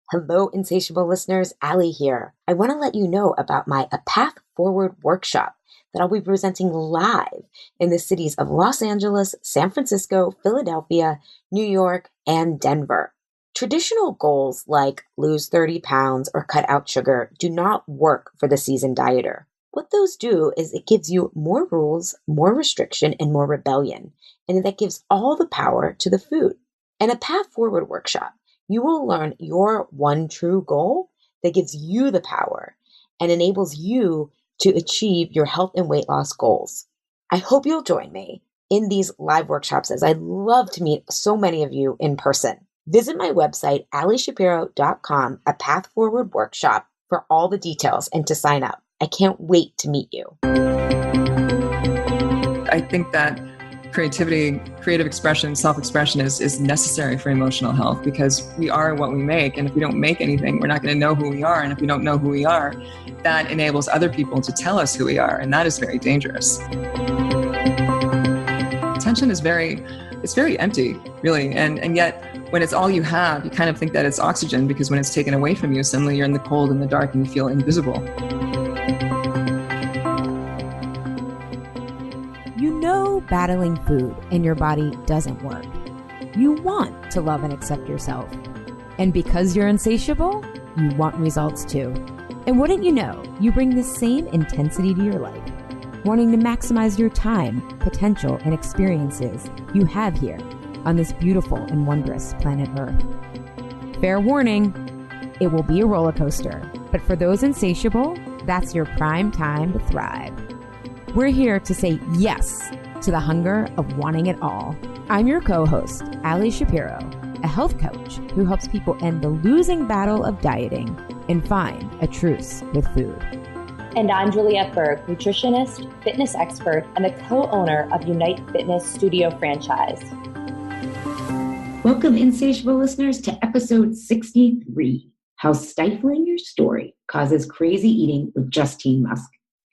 Hello, insatiable listeners. Allie here. I want to let you know about my A Path Forward workshop that I'll be presenting live in the cities of Los Angeles, San Francisco, Philadelphia, New York, and Denver. Traditional goals like lose 30 pounds or cut out sugar do not work for the seasoned dieter. What those do is it gives you more rules, more restriction, and more rebellion, and that gives all the power to the food. In A Path Forward workshop, you will learn your one true goal that gives you the power and enables you to achieve your health and weight loss goals. I hope you'll join me in these live workshops as I'd love to meet so many of you in person. Visit my website, allieshapiro.com, A Path Forward workshop for all the details and to sign up. I can't wait to meet you. I think that creativity, creative expression, self-expression is necessary for emotional health because we are what we make. And if we don't make anything, we're not going to know who we are. And if we don't know who we are, that enables other people to tell us who we are. And that is very dangerous. Attention is very empty, really. And yet when it's all you have, you kind of think that it's oxygen because when it's taken away from you, suddenly you're in the cold and the dark and you feel invisible. Battling food and your body doesn't work. You want to love and accept yourself. And because you're insatiable, you want results too. And wouldn't you know, you bring the same intensity to your life, wanting to maximize your time, potential, and experiences you have here on this beautiful and wondrous planet Earth. Fair warning, it will be a roller coaster, but for those insatiable, that's your prime time to thrive. We're here to say yes to the hunger of wanting it all. I'm your co-host, Allie Shapiro, a health coach who helps people end the losing battle of dieting and find a truce with food. And I'm Juliette Berg, nutritionist, fitness expert, and the co-owner of Unite Fitness Studio franchise. Welcome, insatiable listeners, to episode 63, How Stifling Your Story Causes Crazy Eating with Justine Musk.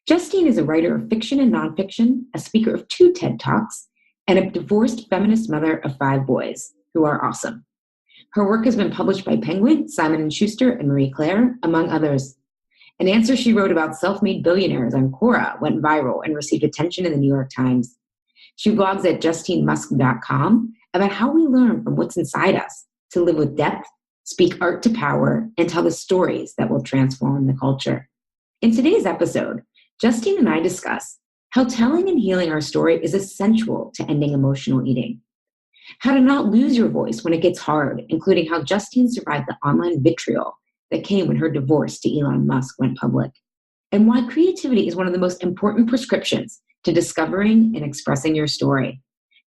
Justine is a writer of fiction and nonfiction, a speaker of 2 TED Talks, and a divorced feminist mother of 5 boys, who are awesome. Her work has been published by Penguin, Simon & Schuster, and Marie Claire, among others. An answer she wrote about self-made billionaires on Quora went viral and received attention in the New York Times. She blogs at justinemusk.com about how we learn from what's inside us to live with depth, speak art to power, and tell the stories that will transform the culture. In today's episode, Justine and I discuss how telling and healing our story is essential to ending emotional eating, how to not lose your voice when it gets hard, including how Justine survived the online vitriol that came when her divorce to Elon Musk went public, and why creativity is one of the most important prescriptions to discovering and expressing your story.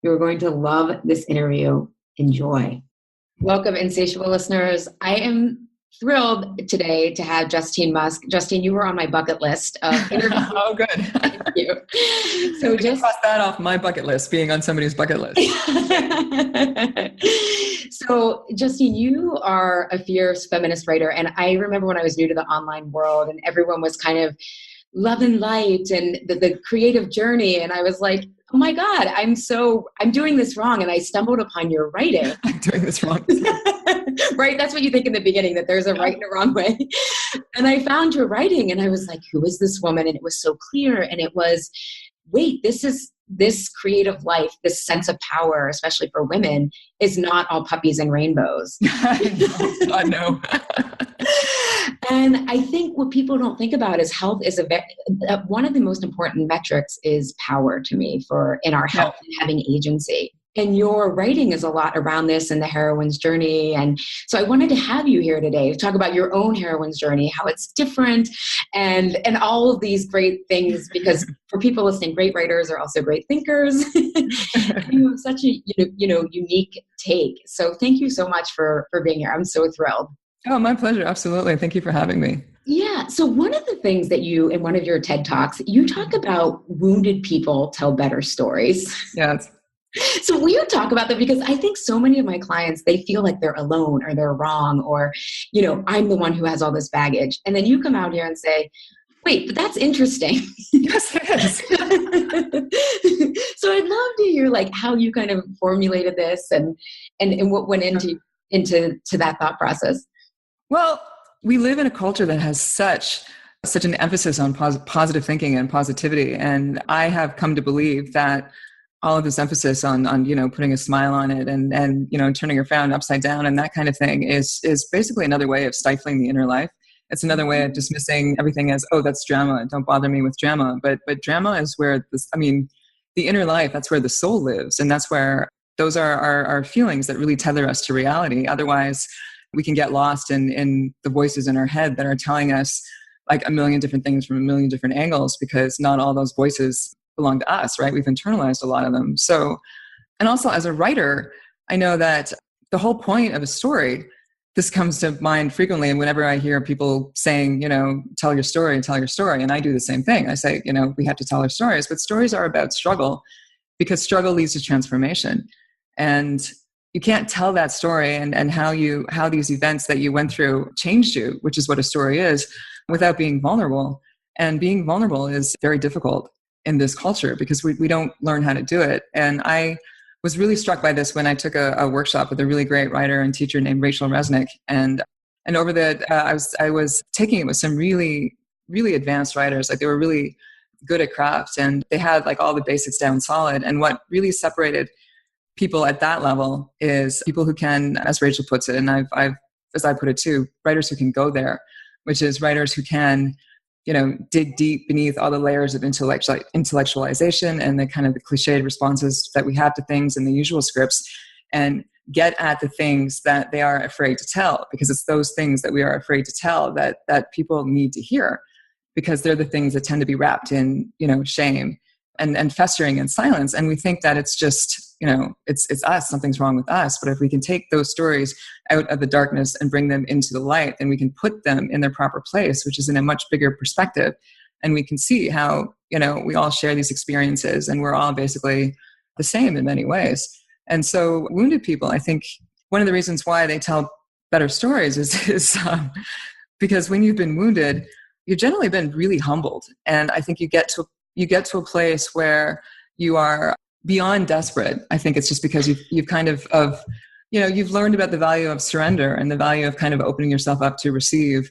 You're going to love this interview. Enjoy. Welcome, insatiable listeners. I am thrilled today to have Justine Musk. Justine, you were on my bucket list of interviews. Oh, good. Thank you. So just cross that off my bucket list, being on somebody's bucket list. So, Justine, you are a fierce feminist writer. And I remember when I was new to the online world and everyone was kind of love and light and the creative journey. And I was like, oh my God, I'm doing this wrong. And I stumbled upon your writing. I'm doing this wrong. Right? That's what you think in the beginning, that there's a right and a wrong way. And I found your writing and I was like, who is this woman? And it was so clear. And it was, wait, this creative life, this sense of power, especially for women, is not all puppies and rainbows. I know. And I think what people don't think about is health is one of the most important metrics is power to me in our health and having agency. And your writing is a lot around this and the heroine's journey. And so I wanted to have you here today to talk about your own heroine's journey, how it's different and all of these great things, because for people listening, great writers are also great thinkers. You have such a unique take. So thank you so much for being here. I'm so thrilled. Oh, my pleasure. Absolutely. Thank you for having me. Yeah. So one of the things that you, in one of your TED Talks, you talk about wounded people tell better stories. Yes. So will you talk about that? Because I think so many of my clients, they feel like they're alone or they're wrong or, I'm the one who has all this baggage. And then you come out here and say, wait, but that's interesting. Yes, it is. So I'd love to hear how you kind of formulated this and what went into that thought process. Well, we live in a culture that has such an emphasis on positive thinking and positivity. And I have come to believe that all of this emphasis on putting a smile on it and turning your frown upside down and that kind of thing is basically another way of stifling the inner life. It's another way of dismissing everything as, oh, that's drama. Don't bother me with drama. But drama is where the inner life, that's where the soul lives. And that's where those are our feelings that really tether us to reality. Otherwise, we can get lost in the voices in our head that are telling us like a million different things from a million different angles, because not all those voices belong to us, right? We've internalized a lot of them. So, and also as a writer, I know that the whole point of a story, this comes to mind frequently. And whenever I hear people saying, tell your story. And I do the same thing. I say, we have to tell our stories, but stories are about struggle, because struggle leads to transformation. And you can't tell that story and how these events that you went through changed you, which is what a story is, without being vulnerable. And being vulnerable is very difficult in this culture because we don't learn how to do it. And I was really struck by this when I took a workshop with a really great writer and teacher named Rachel Resnick. And over I was taking it with some really, really advanced writers. Like they were really good at craft and they had like all the basics down solid. And what really separated people at that level is people who can, as Rachel puts it, and I've as I put it too, writers who can go there, which is writers who can dig deep beneath all the layers of intellectualization and the kind of the cliched responses that we have to things in the usual scripts, and get at the things that they are afraid to tell, because it's those things that we are afraid to tell that people need to hear, because they're the things that tend to be wrapped in, shame and festering in silence. And we think that it's just, it's us, something's wrong with us. But if we can take those stories out of the darkness and bring them into the light, then we can put them in their proper place, which is in a much bigger perspective. And we can see how, we all share these experiences and we're all basically the same in many ways. And so wounded people, I think one of the reasons why they tell better stories is because when you've been wounded, you've generally been really humbled. And I think you get to a place where you are beyond desperate. I think it's just because you've kind of you've learned about the value of surrender and the value of kind of opening yourself up to receive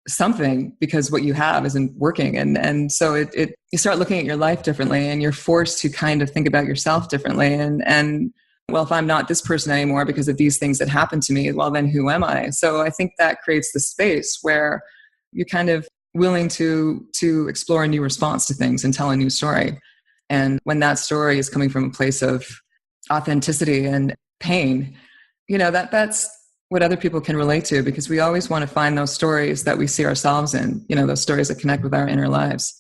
something, because what you have isn't working. And so you start looking at your life differently, and you're forced to kind of think about yourself differently. And well, if I'm not this person anymore because of these things that happened to me, well, then who am I? So I think that creates the space where you're kind of willing to explore a new response to things and tell a new story. And when that story is coming from a place of authenticity and pain, that's what other people can relate to, because we always want to find those stories that we see ourselves in, those stories that connect with our inner lives.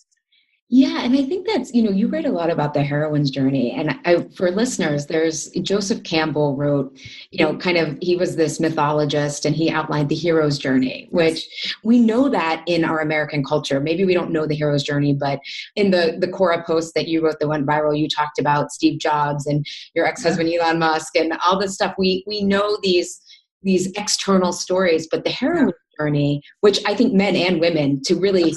Yeah. And I think that's, you write a lot about the heroine's journey. And for listeners, there's Joseph Campbell wrote, he was this mythologist and he outlined the hero's journey, which we know that in our American culture. Maybe we don't know the hero's journey, but in the Quora post that you wrote that went viral, you talked about Steve Jobs and your ex-husband, Elon Musk, and all this stuff. We know these external stories, but the heroine's journey, which I think men and women to really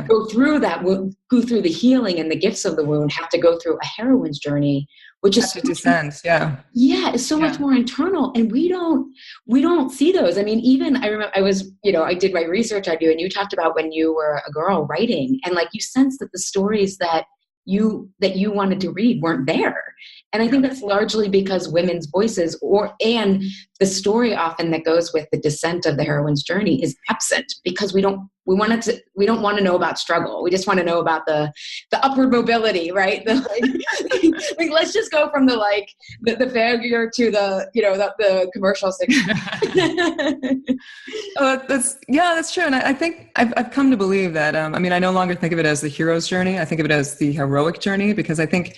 go through that, go through the healing and the gifts of the wound, have to go through a heroine's journey, which is it's so much more internal, and we don't see those. I mean, even I remember I did my research on you, and you talked about when you were a girl writing, and like you sensed that the stories that you wanted to read weren't there. And I think that's largely because women's voices and the story often that goes with the descent of the heroine's journey is absent, because we don't want to know about struggle. We just want to know about the upward mobility, right? Let's just go from the failure to the commercial success. That's true. And I think I've come to believe that, I no longer think of it as the hero's journey. I think of it as the heroic journey, because I think,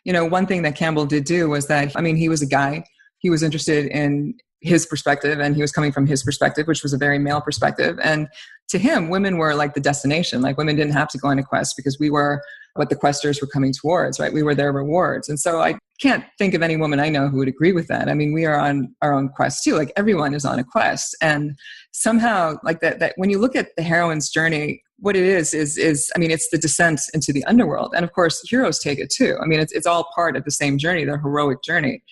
one thing that Campbell did do was that, he was a guy, he was interested in his perspective, and he was coming from his perspective, which was a very male perspective. And to him, women were like the destination. Like women didn't have to go on a quest, because we were what the questers were coming towards, right? We were their rewards. And so I can't think of any woman I know who would agree with that. We are on our own quest too. Like everyone is on a quest. And somehow like that when you look at the heroine's journey, what it is it's the descent into the underworld. And of course, heroes take it too. It's all part of the same journey, the heroic journey.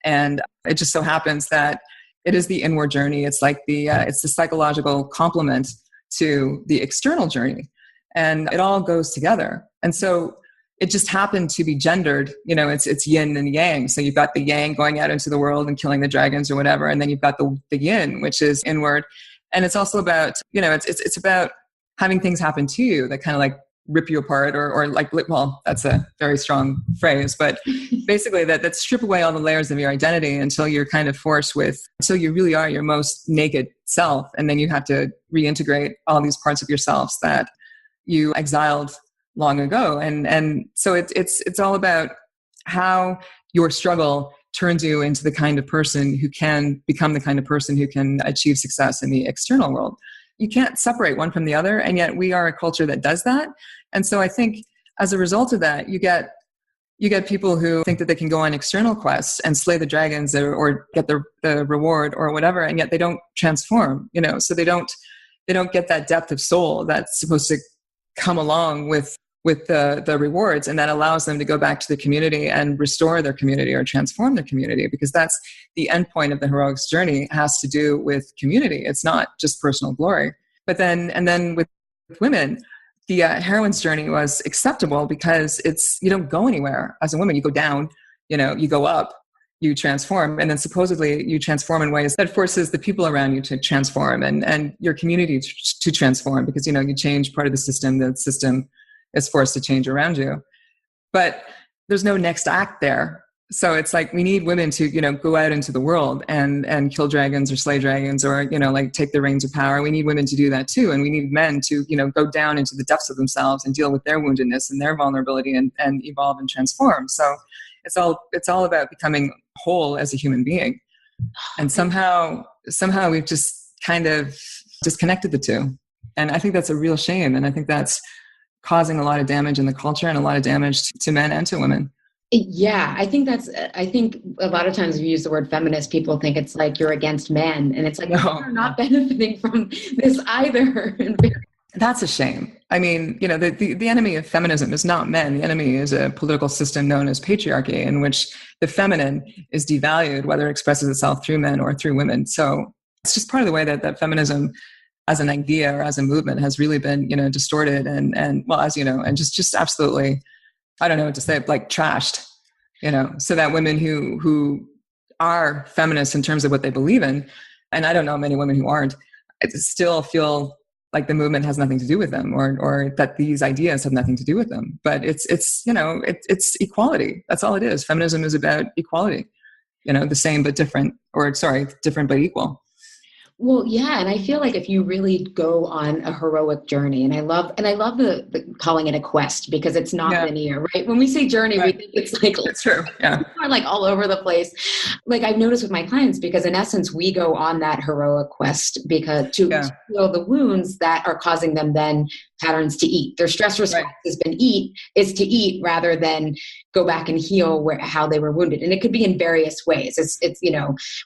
And it just so happens that It is the inward journey. It's like it's the psychological complement to the external journey. And it all goes together. And so it just happened to be gendered. It's yin and yang. So you've got the yang going out into the world and killing the dragons or whatever. And then you've got the yin, which is inward. And it's also about, it's about having things happen to you that kind of like rip you apart or like, well, that's a very strong phrase, but basically that strip away all the layers of your identity until you're kind of until you really are your most naked self. And then you have to reintegrate all these parts of yourselves that you exiled long ago. And so it's all about how your struggle turns you into the kind of person who can become the kind of person who can achieve success in the external world. You can't separate one from the other, and yet we are a culture that does that. And so I think as a result of that, you get people who think that they can go on external quests and slay the dragons or get the reward or whatever, and yet they don't transform, so they don't get that depth of soul that's supposed to come along with the rewards, and that allows them to go back to the community and restore their community or transform their community, because that's the end point of the heroics journey. It has to do with community. It's not just personal glory. But then with women, the heroine's journey was acceptable because you don't go anywhere as a woman. You go down, you go up, you transform, and then supposedly you transform in ways that forces the people around you to transform and your community to transform, because you change part of the system is forced to change around you. But there's no next act there. So it's like we need women to, go out into the world and kill dragons or slay dragons or, like take the reins of power. We need women to do that too. And we need men to, go down into the depths of themselves and deal with their woundedness and their vulnerability and evolve and transform. So it's all about becoming whole as a human being. And somehow we've just kind of disconnected the two. And I think that's a real shame. And I think that's causing a lot of damage in the culture and a lot of damage to men and to women. Yeah, I think a lot of times we use the word feminist, people think it's like you're against men. And it's like, no, you're not benefiting from this either. That's a shame. I mean, the enemy of feminism is not men. The enemy is a political system known as patriarchy, in which the feminine is devalued, whether it expresses itself through men or through women. So it's just part of the way that feminism as an idea or as a movement has really been, distorted and well, as and just absolutely, I don't know what to say, like trashed, so that women who are feminists in terms of what they believe in, and I don't know many women who aren't, still feel like the movement has nothing to do with them or that these ideas have nothing to do with them. But it's equality. That's all it is. Feminism is about equality, the same but different, different but equal. Well, yeah. And I feel like if you really go on a heroic journey, and I love the calling it a quest, because it's not linear, right? When we say journey, right, we think it's like, it's true. Yeah. We're like all over the place. Like I've noticed with my clients, because in essence, we go on that heroic quest because to heal the wounds that are causing them then patterns to eat. Their stress response has been is to eat rather than go back and heal how they were wounded. And it could be in various ways. It's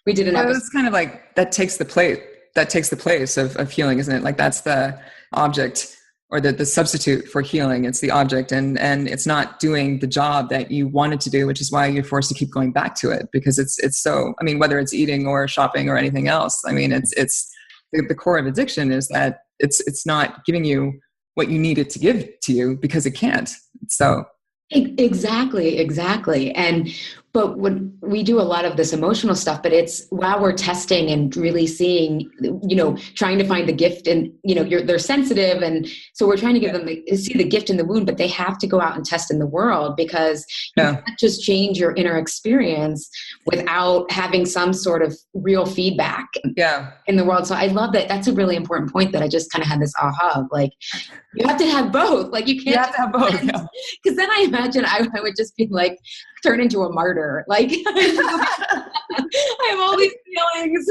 we did an episode. It's kind of like that takes the place of healing, isn't it? Like that's the object or the substitute for healing. It's the object and it's not doing the job that you wanted to do, which is why you're forced to keep going back to it, because it's so, I mean, whether it's eating or shopping or anything else, I mean, it's the core of addiction is that it's not giving you what you need it to give to you because it can't. So exactly. But when we do a lot of this emotional stuff, but it's while we're testing and really seeing, trying to find the gift and, they're sensitive. And so we're trying to give them see the gift in the wound, but they have to go out and test in the world, because you can't just change your inner experience without having some sort of real feedback in the world. So I love that. That's a really important point that I just kind of had this aha of, like, you have to have both. Like you can't have both. Because then I imagine I would just be like, turn into a martyr. Like I have all these feelings.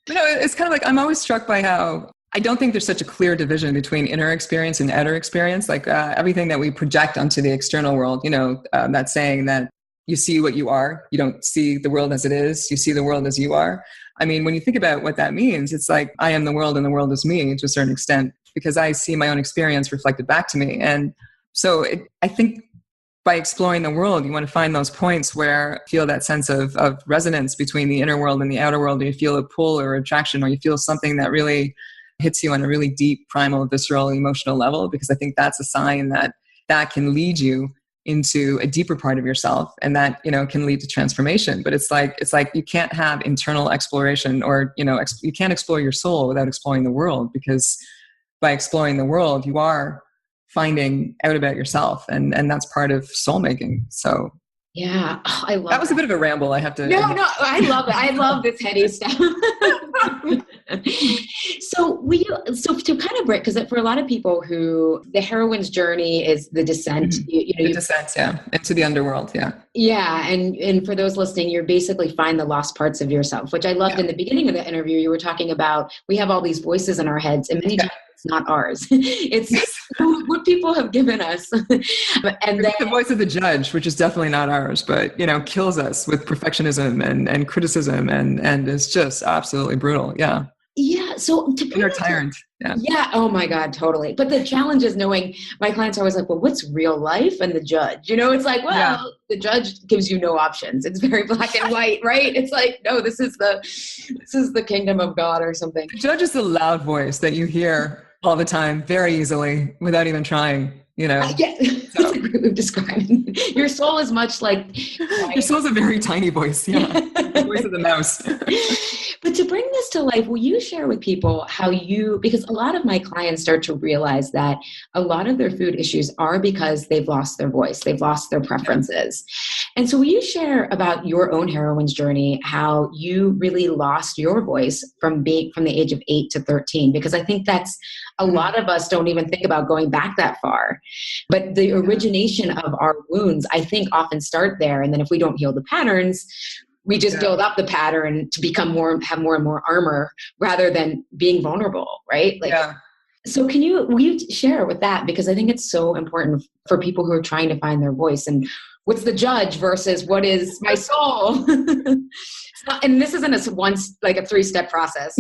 It's kind of like, I'm always struck by how I don't think there's such a clear division between inner experience and outer experience. Like everything that we project onto the external world, that saying that you see what you are, you don't see the world as it is, you see the world as you are. I mean, when you think about what that means, it's like I am the world and the world is me to a certain extent, because I see my own experience reflected back to me. And so I think by exploring the world, you want to find those points where you feel that sense of resonance between the inner world and the outer world. And you feel a pull or attraction, or you feel something that really hits you on a really deep, primal, visceral, emotional level, because I think that's a sign that can lead you into a deeper part of yourself, and that, can lead to transformation. But it's like you can't have internal exploration, or, you can't explore your soul without exploring the world, because by exploring the world, you are finding out about yourself, and that's part of soul making. So yeah, I love that was a bit of a ramble. I have to. No, I love it. I love this heady stuff. So to kind of break, because for a lot of people who the heroine's journey is the descent, the descent, into the underworld, yeah, and for those listening, you're basically find the lost parts of yourself, which I loved. In the beginning of the interview. You were talking about we have all these voices in our heads, and many times it's not ours. It's what people have given us, and then the voice of the judge, which is definitely not ours, but kills us with perfectionism and criticism, and it's just absolutely brutal. Yeah. So to inner tyrant. Yeah. Oh my God, totally. But the challenge is knowing my clients are always like, well, what's real life and the judge? It's like, well, the judge gives you no options. It's very black and white, right? It's like, no, this is the kingdom of God or something. The judge is the loud voice that you hear all the time, very easily, without even trying. That's a great way of describing. Your soul is much like your soul's a very tiny voice. The voice of the mouse. But to bring this to life, will you share with people how because a lot of my clients start to realize that a lot of their food issues are because they've lost their voice, they've lost their preferences. And so will you share about your own heroine's journey, how you really lost your voice from the age of 8 to 13? Because I think that's a lot of us don't even think about going back that far. But the origination of our wounds, I think, often start there. And then if we don't heal the patterns, we just build up the pattern to have more and more armor rather than being vulnerable, right? So will you share with that? Because I think it's so important for people who are trying to find their voice, and what's the judge versus what is my soul? And this isn't a 3-step process.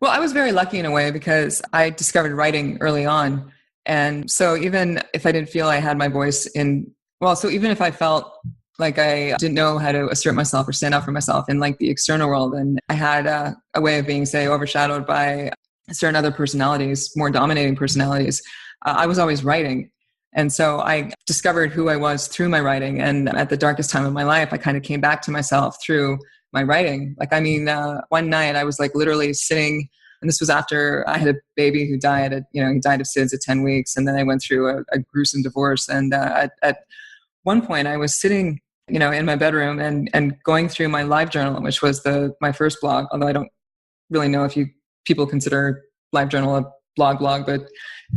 Well, I was very lucky in a way, because I discovered writing early on. And so even if I didn't feel I had my voice even if I felt like I didn't know how to assert myself or stand up for myself in the external world, and I had a way of being, say, overshadowed by certain other personalities, more dominating personalities, I was always writing. And so I discovered who I was through my writing. And at the darkest time of my life, I kind of came back to myself through my writing. One night I was literally sitting, and this was after I had a baby who died he died of SIDS at 10 weeks. And then I went through a gruesome divorce. And at one point I was sitting, in my bedroom and going through my live journal, which was my first blog, although I don't really know if people consider live journal a blog, but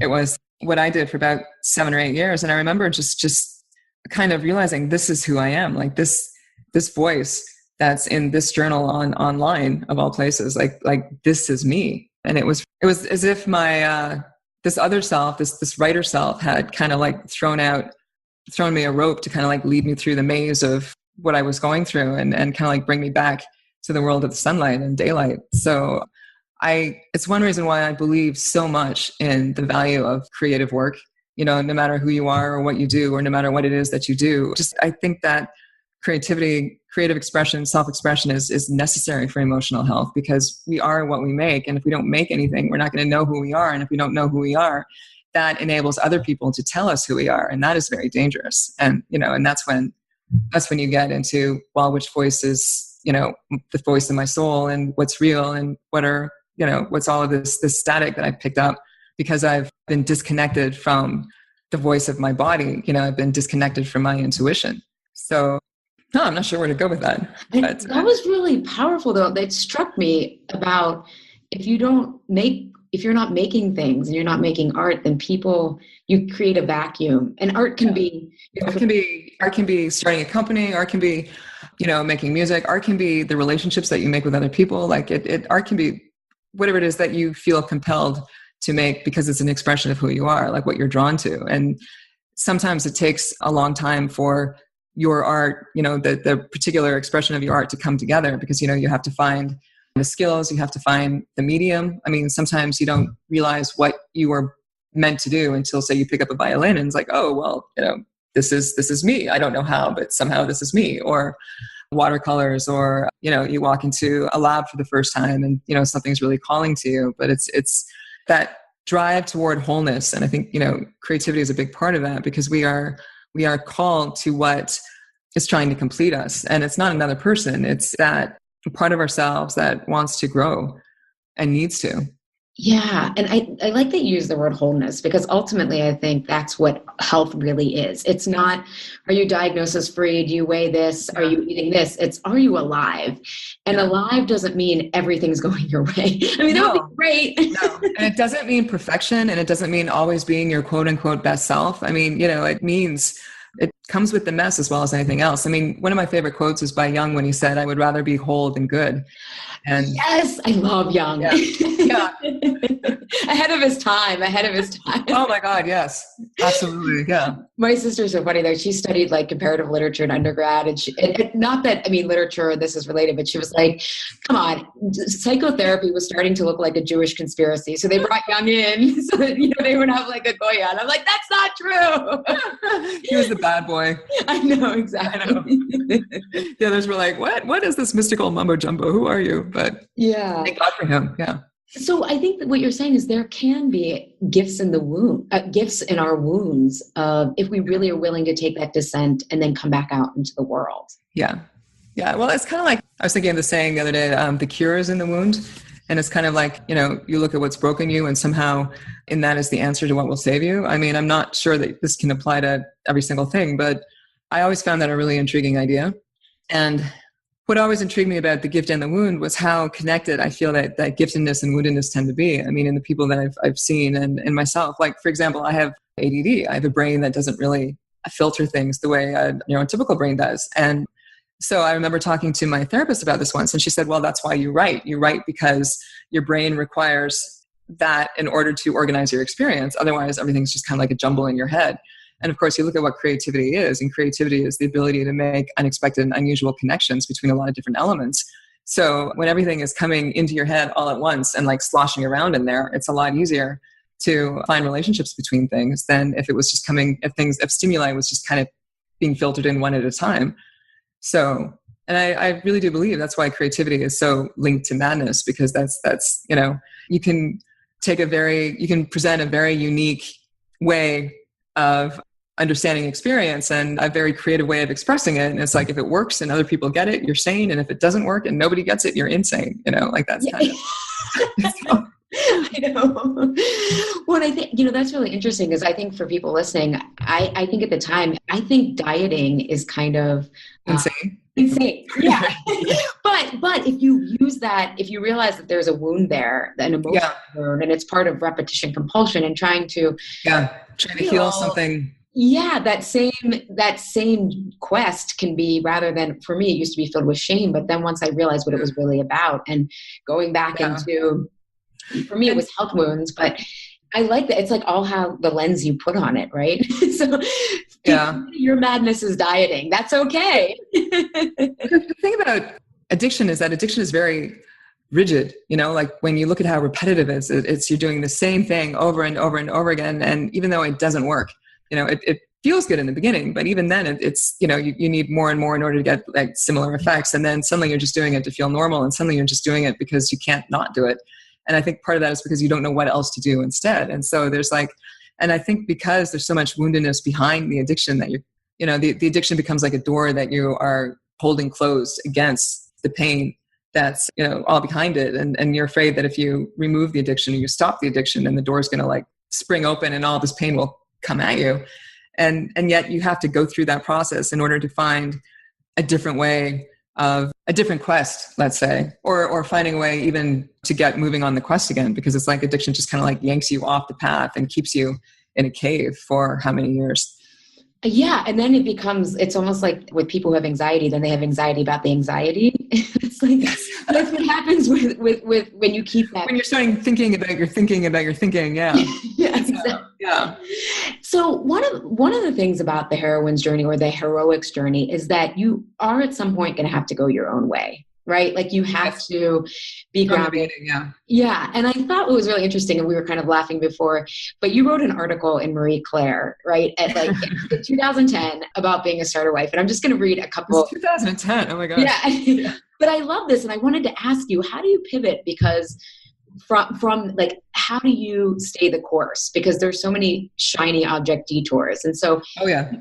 it was what I did for about 7 or 8 years. And I remember just kind of realizing this is who I am, this voice that's in this journal online of all places, this is me. And it was as if my this other self, this writer self, had kind of thrown me a rope to kind of lead me through the maze of what I was going through, and kind of bring me back to the world of the sunlight and daylight. So it's one reason why I believe so much in the value of creative work, no matter who you are or what you do, or no matter what it is that you do. I think that creativity, creative expression, self-expression is necessary for emotional health, because we are what we make. And if we don't make anything, we're not going to know who we are. And if we don't know who we are, that enables other people to tell us who we are. And that is very dangerous. And, and that's when you get into, well, which voice is, the voice of my soul, and what's real, and what's all of this static that I picked up because I've been disconnected from the voice of my body. I've been disconnected from my intuition. So I'm not sure where to go with that. But that was really powerful, though. That struck me about if you're not making things and you're not making art, then you create a vacuum. And art can be, art can be starting a company, art can be, making music, art can be the relationships that you make with other people. Art can be whatever it is that you feel compelled to make, because it's an expression of who you are, what you're drawn to. And sometimes it takes a long time for your art, the particular expression of your art to come together, because, you have to find the skills, you have to find the medium. I mean, sometimes you don't realize what you are meant to do until, say, you pick up a violin and it's like, oh, well, this is me. I don't know how, but somehow this is me. Or watercolors, or, you walk into a lab for the first time and, something's really calling to you, but it's that drive toward wholeness. And I think, creativity is a big part of that, because we are called to what is trying to complete us. And it's not another person. It's that part of ourselves that wants to grow and needs to. Yeah. And I like that you use the word wholeness, because ultimately I think that's what health really is. It's not, are you diagnosis free? Do you weigh this? Are you eating this? It's, are you alive? And alive doesn't mean everything's going your way. I mean, that would be great. No. And it doesn't mean perfection. And it doesn't mean always being your quote unquote best self. I mean, it means it comes with the mess as well as anything else. I mean, one of my favorite quotes is by Jung when he said, I would rather be whole than good. And yes, I love Jung. Yeah. Ahead of his time. Oh my God. Yes, absolutely. Yeah. My sister's so funny though. She studied like comparative literature in undergrad, and not that, I mean, literature, this is related, but she was like, come on, psychotherapy was starting to look like a Jewish conspiracy. So they brought Jung in so that, they would have like a Goya. And I'm like, that's not true. He was the bad boy. I know, exactly. The others were like, what is this mystical mumbo jumbo? Who are you? But yeah, thank God for him. Yeah. So I think that what you're saying is there can be gifts in the wound, gifts in our wounds, if we really are willing to take that descent and then come back out into the world. Yeah. Yeah. Well, it's kind of like, I was thinking of the saying the other day, the cure is in the wound. And it's kind of like, you look at what's broken you and somehow in that is the answer to what will save you. I mean, I'm not sure that this can apply to every single thing, but I always found that a really intriguing idea. And what always intrigued me about the gift and the wound was how connected I feel that giftedness and woundedness tend to be. I mean, in the people that I've seen and myself, like, for example, I have ADD. I have a brain that doesn't really filter things the way a neurotypical brain does. And so I remember talking to my therapist about this once, and she said, well, that's why you write. You write because your brain requires that in order to organize your experience. Otherwise, everything's just kind of like a jumble in your head. And of course, you look at what creativity is, and creativity is the ability to make unexpected and unusual connections between a lot of different elements. So when everything is coming into your head all at once and like sloshing around in there, it's a lot easier to find relationships between things than if it was just coming, if stimuli was just kind of being filtered in one at a time. So, and I really do believe that's why creativity is so linked to madness, because that's you can present a very unique way of understanding experience and a very creative way of expressing it. And it's like, if it works and other people get it, you're sane. And if it doesn't work and nobody gets it, you're insane. Like that's kind of... I know. Well, I think, that's really interesting, because I think for people listening, I think at the time, I think dieting is kind of insane. Yeah. But if you use that, if you realize that there's a wound there, an emotional wound, and it's part of repetition compulsion and trying to heal something. Yeah, that same quest can be, rather than, for me, it used to be filled with shame. But then once I realized what it was really about, and going back into, for me, it was health wounds, but I like that. It's like all how the lens you put on it, right? So your madness is dieting. That's okay. The thing about addiction is that addiction is very rigid, like when you look at how repetitive it is, it's you're doing the same thing over and over and over again. And even though it doesn't work, it feels good in the beginning, but even then it's, you need more and more in order to get like similar effects. And then suddenly you're just doing it to feel normal. And suddenly you're just doing it because you can't not do it. And I think part of that is because you don't know what else to do instead. And so there's and I think because there's so much woundedness behind the addiction that the addiction becomes like a door that you are holding closed against the pain that's, all behind it. And you're afraid that if you remove the addiction or you stop the addiction, then the door is going to like spring open and all this pain will come at you. And yet you have to go through that process in order to find a different way of a different quest, let's say, or finding a way even to get moving on the quest again, because it's like addiction just kind of like yanks you off the path and keeps you in a cave for how many years. Yeah. And then it's almost like with people who have anxiety, then they have anxiety about the anxiety. It's like, that's what happens with when you keep that. When you're starting thinking about your thinking about your thinking. Yeah. Yeah. Exactly. Yeah. So one of the things about the heroine's journey or the heroics journey is that you are at some point going to have to go your own way, right? Like you have to be From the grounded. beginning, yeah. Yeah. And I thought it was really interesting, and we were kind of laughing before, but you wrote an article in Marie Claire, right? At like in 2010 about being a starter wife. And I'm just going to read a couple. It's 2010. Oh my gosh. Yeah. But I love this. And I wanted to ask you, how do you pivot? Because from like, how do you stay the course? Because there's so many shiny object detours. And so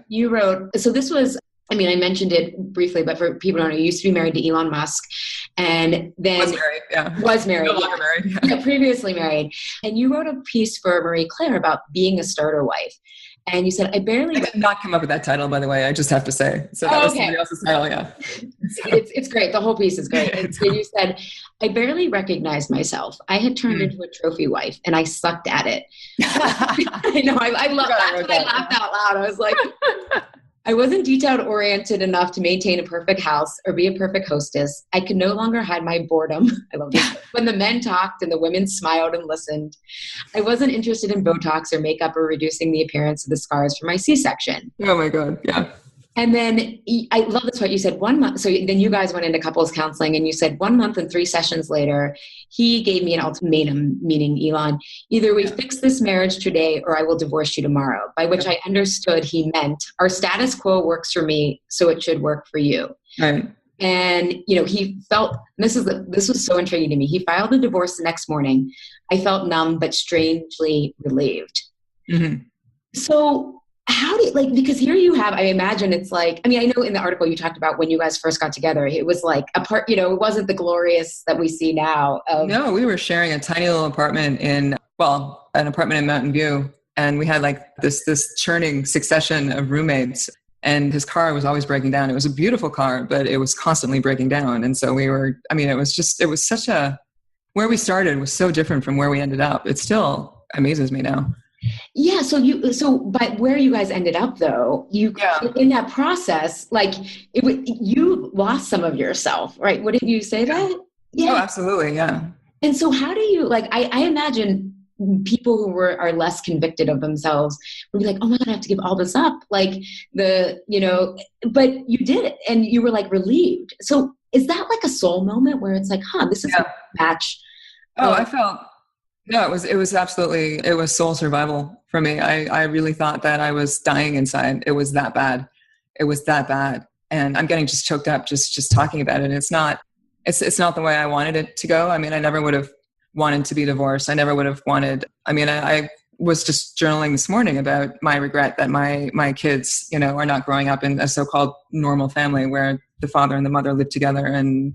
you wrote, so this was, I mean, I mentioned it briefly, but for people who don't know, you used to be married to Elon Musk, and then was married, no longer married. Yeah, previously married. And you wrote a piece for Marie Claire about being a starter wife. And you said, I did not come up with that title, by the way. I just have to say. So that was somebody else's title, yeah. It's great. The whole piece is great. And so you said, I barely recognized myself. I had turned into a trophy wife, and I sucked at it. I know. I love that. I laughed out loud. I was like, I wasn't detail-oriented enough to maintain a perfect house or be a perfect hostess. I could no longer hide my boredom. I love this. When the men talked and the women smiled and listened. I wasn't interested in Botox or makeup or reducing the appearance of the scars from my C-section. Oh my God, yeah. And then I love this part. You said 1 month. So then you guys went into couples counseling, and you said 1 month and 3 sessions later, he gave me an ultimatum, meaning Elon, either we fix this marriage today or I will divorce you tomorrow, by which I understood he meant our status quo works for me, so it should work for you. Right. And, you know, he felt, this was so intriguing to me. He filed the divorce the next morning. I felt numb, but strangely relieved. Mm-hmm. So how do you, like, because here you have, I imagine it's like, I mean, I know in the article you talked about when you guys first got together, it was like a part, you know, it wasn't the glorious that we see now. No, we were sharing a tiny little apartment an apartment in Mountain View. And we had like this churning succession of roommates, and his car was always breaking down. It was a beautiful car, but it was constantly breaking down. And so where we started was so different from where we ended up. It still amazes me now. Yeah. But where you guys ended up though, in that process, like you lost some of yourself, right? Wouldn't you say that? Yeah. Oh, absolutely. Yeah. And so how do you, like, I imagine people who are less convicted of themselves would be like, oh my God, I have to give all this up. Like but you did it and you were like relieved. So is that like a soul moment where it's like, this is a match? No, it was absolutely, it was soul survival for me. I really thought that I was dying inside. It was that bad. And I'm getting just choked up just talking about it. It's not the way I wanted it to go. I mean, I never would have wanted to be divorced. I never would have wanted, I was just journaling this morning about my regret that my kids, you know, are not growing up in a so-called normal family where the father and the mother live together, and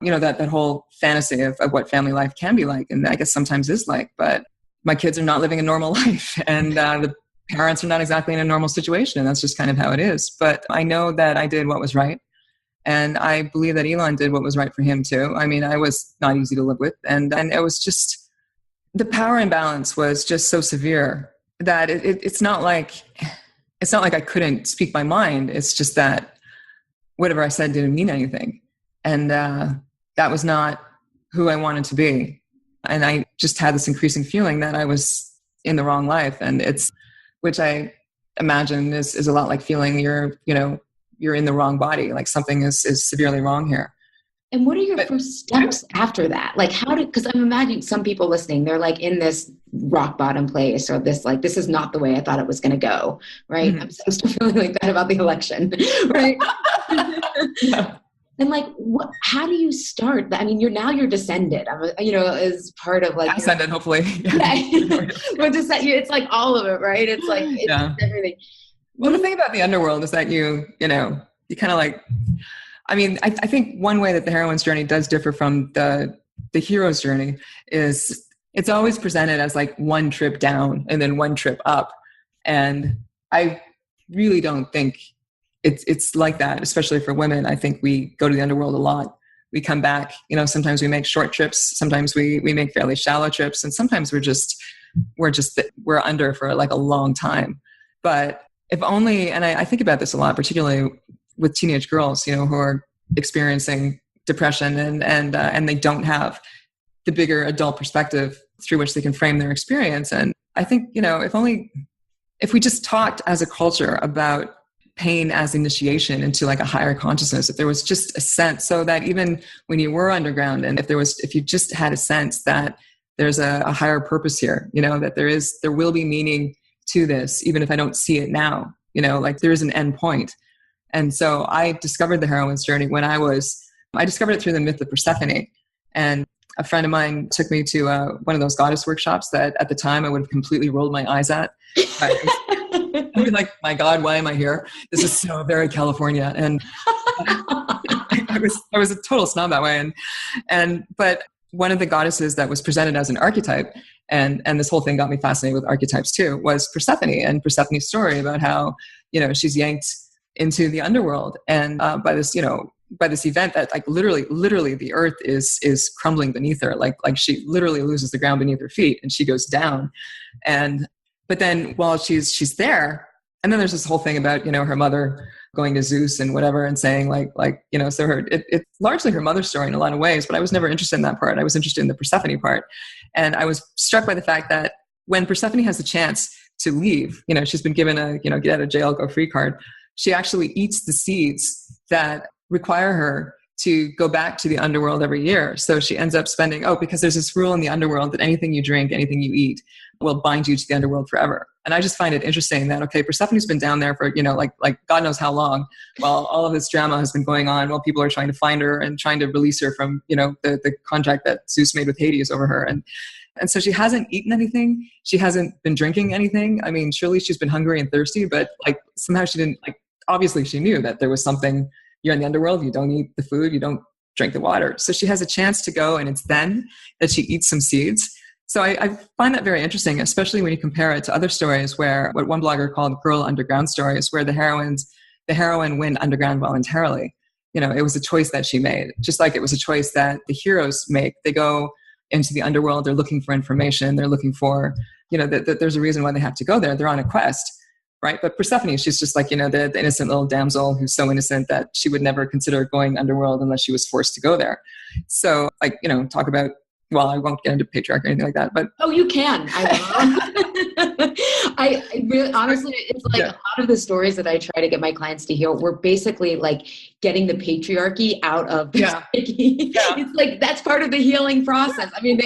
you know, that whole fantasy of what family life can be like, and I guess sometimes is like, but my kids are not living a normal life, and the parents are not exactly in a normal situation, and that's just kind of how it is. But I know that I did what was right, and I believe that Elon did what was right for him too. I mean, I was not easy to live with, and it was just, the power imbalance was just so severe that it's not like I couldn't speak my mind. It's just that whatever I said didn't mean anything, and that was not who I wanted to be. And I just had this increasing feeling that I was in the wrong life. And which I imagine is a lot like feeling you're in the wrong body, like something is severely wrong here. And what are your first steps after that? Like because I'm imagining some people listening, they're like in this rock bottom place, or this, like, this is not the way I thought it was going to go. Right. Mm-hmm. I'm still feeling like that about the election. Right. Yeah. And like, how do you start? I mean, you're descended, as part of like ascended, hopefully. Yeah. It's like all of it, right? It's like, everything. Well, the thing about the underworld is that you kind of like, I think one way that the heroine's journey does differ from the hero's journey is it's always presented as like one trip down and then one trip up. And I really don't think it's like that, especially for women. I think we go to the underworld a lot. We come back, sometimes we make short trips. Sometimes we make fairly shallow trips. And sometimes we're under for like a long time. But if only, and I think about this a lot, particularly with teenage girls, who are experiencing depression and they don't have the bigger adult perspective through which they can frame their experience. And I think, if we just talked as a culture about pain as initiation into like a higher consciousness, if there was just a sense, so that even when you were underground, and if you just had a sense that there's a higher purpose here, that there will be meaning to this, even if I don't see it now, like there is an end point. And so I discovered the heroine's journey I discovered it through the myth of Persephone. And a friend of mine took me to one of those goddess workshops that at the time I would have completely rolled my eyes at. I'd be like, my God, why am I here? This is so very California. And I was a total snob that way. But one of the goddesses that was presented as an archetype, and this whole thing got me fascinated with archetypes too, was Persephone, and Persephone's story about how, she's yanked into the underworld. And by this event that like literally the earth is crumbling beneath her. Like she literally loses the ground beneath her feet and she goes down. But then while she's there, and then there's this whole thing about, her mother going to Zeus and whatever and saying so it's largely her mother's story in a lot of ways, but I was never interested in that part. I was interested in the Persephone part. And I was struck by the fact that when Persephone has the chance to leave, she's been given a, get out of jail, go free card. She actually eats the seeds that require her to go back to the underworld every year. So she ends up spending, because there's this rule in the underworld that anything you drink, anything you eat will bind you to the underworld forever. And I just find it interesting that, Persephone's been down there for, like God knows how long, while all of this drama has been going on, while people are trying to find her and trying to release her from, the contract that Zeus made with Hades over her. And so she hasn't eaten anything. She hasn't been drinking anything. I mean, surely she's been hungry and thirsty, but like somehow she didn't, obviously she knew that there was something. You're in the underworld, you don't eat the food, you don't drink the water. So she has a chance to go, and it's then that she eats some seeds. So I find that very interesting, especially when you compare it to other stories where what one blogger called girl underground stories, where the heroine went underground voluntarily. It was a choice that she made, just like it was a choice that the heroes make. They go into the underworld, they're looking for information, they're looking for, that there's a reason why they have to go there. They're on a quest. Right. But Persephone, she's just like, the innocent little damsel who's so innocent that she would never consider going underworld unless she was forced to go there. So talk about, well, I won't get into patriarchy or anything like that, but. Oh, you can. I really, honestly, it's like a lot of the stories that I try to get my clients to hear, we're basically like getting the patriarchy out of the psyche. It's like, that's part of the healing process. I mean,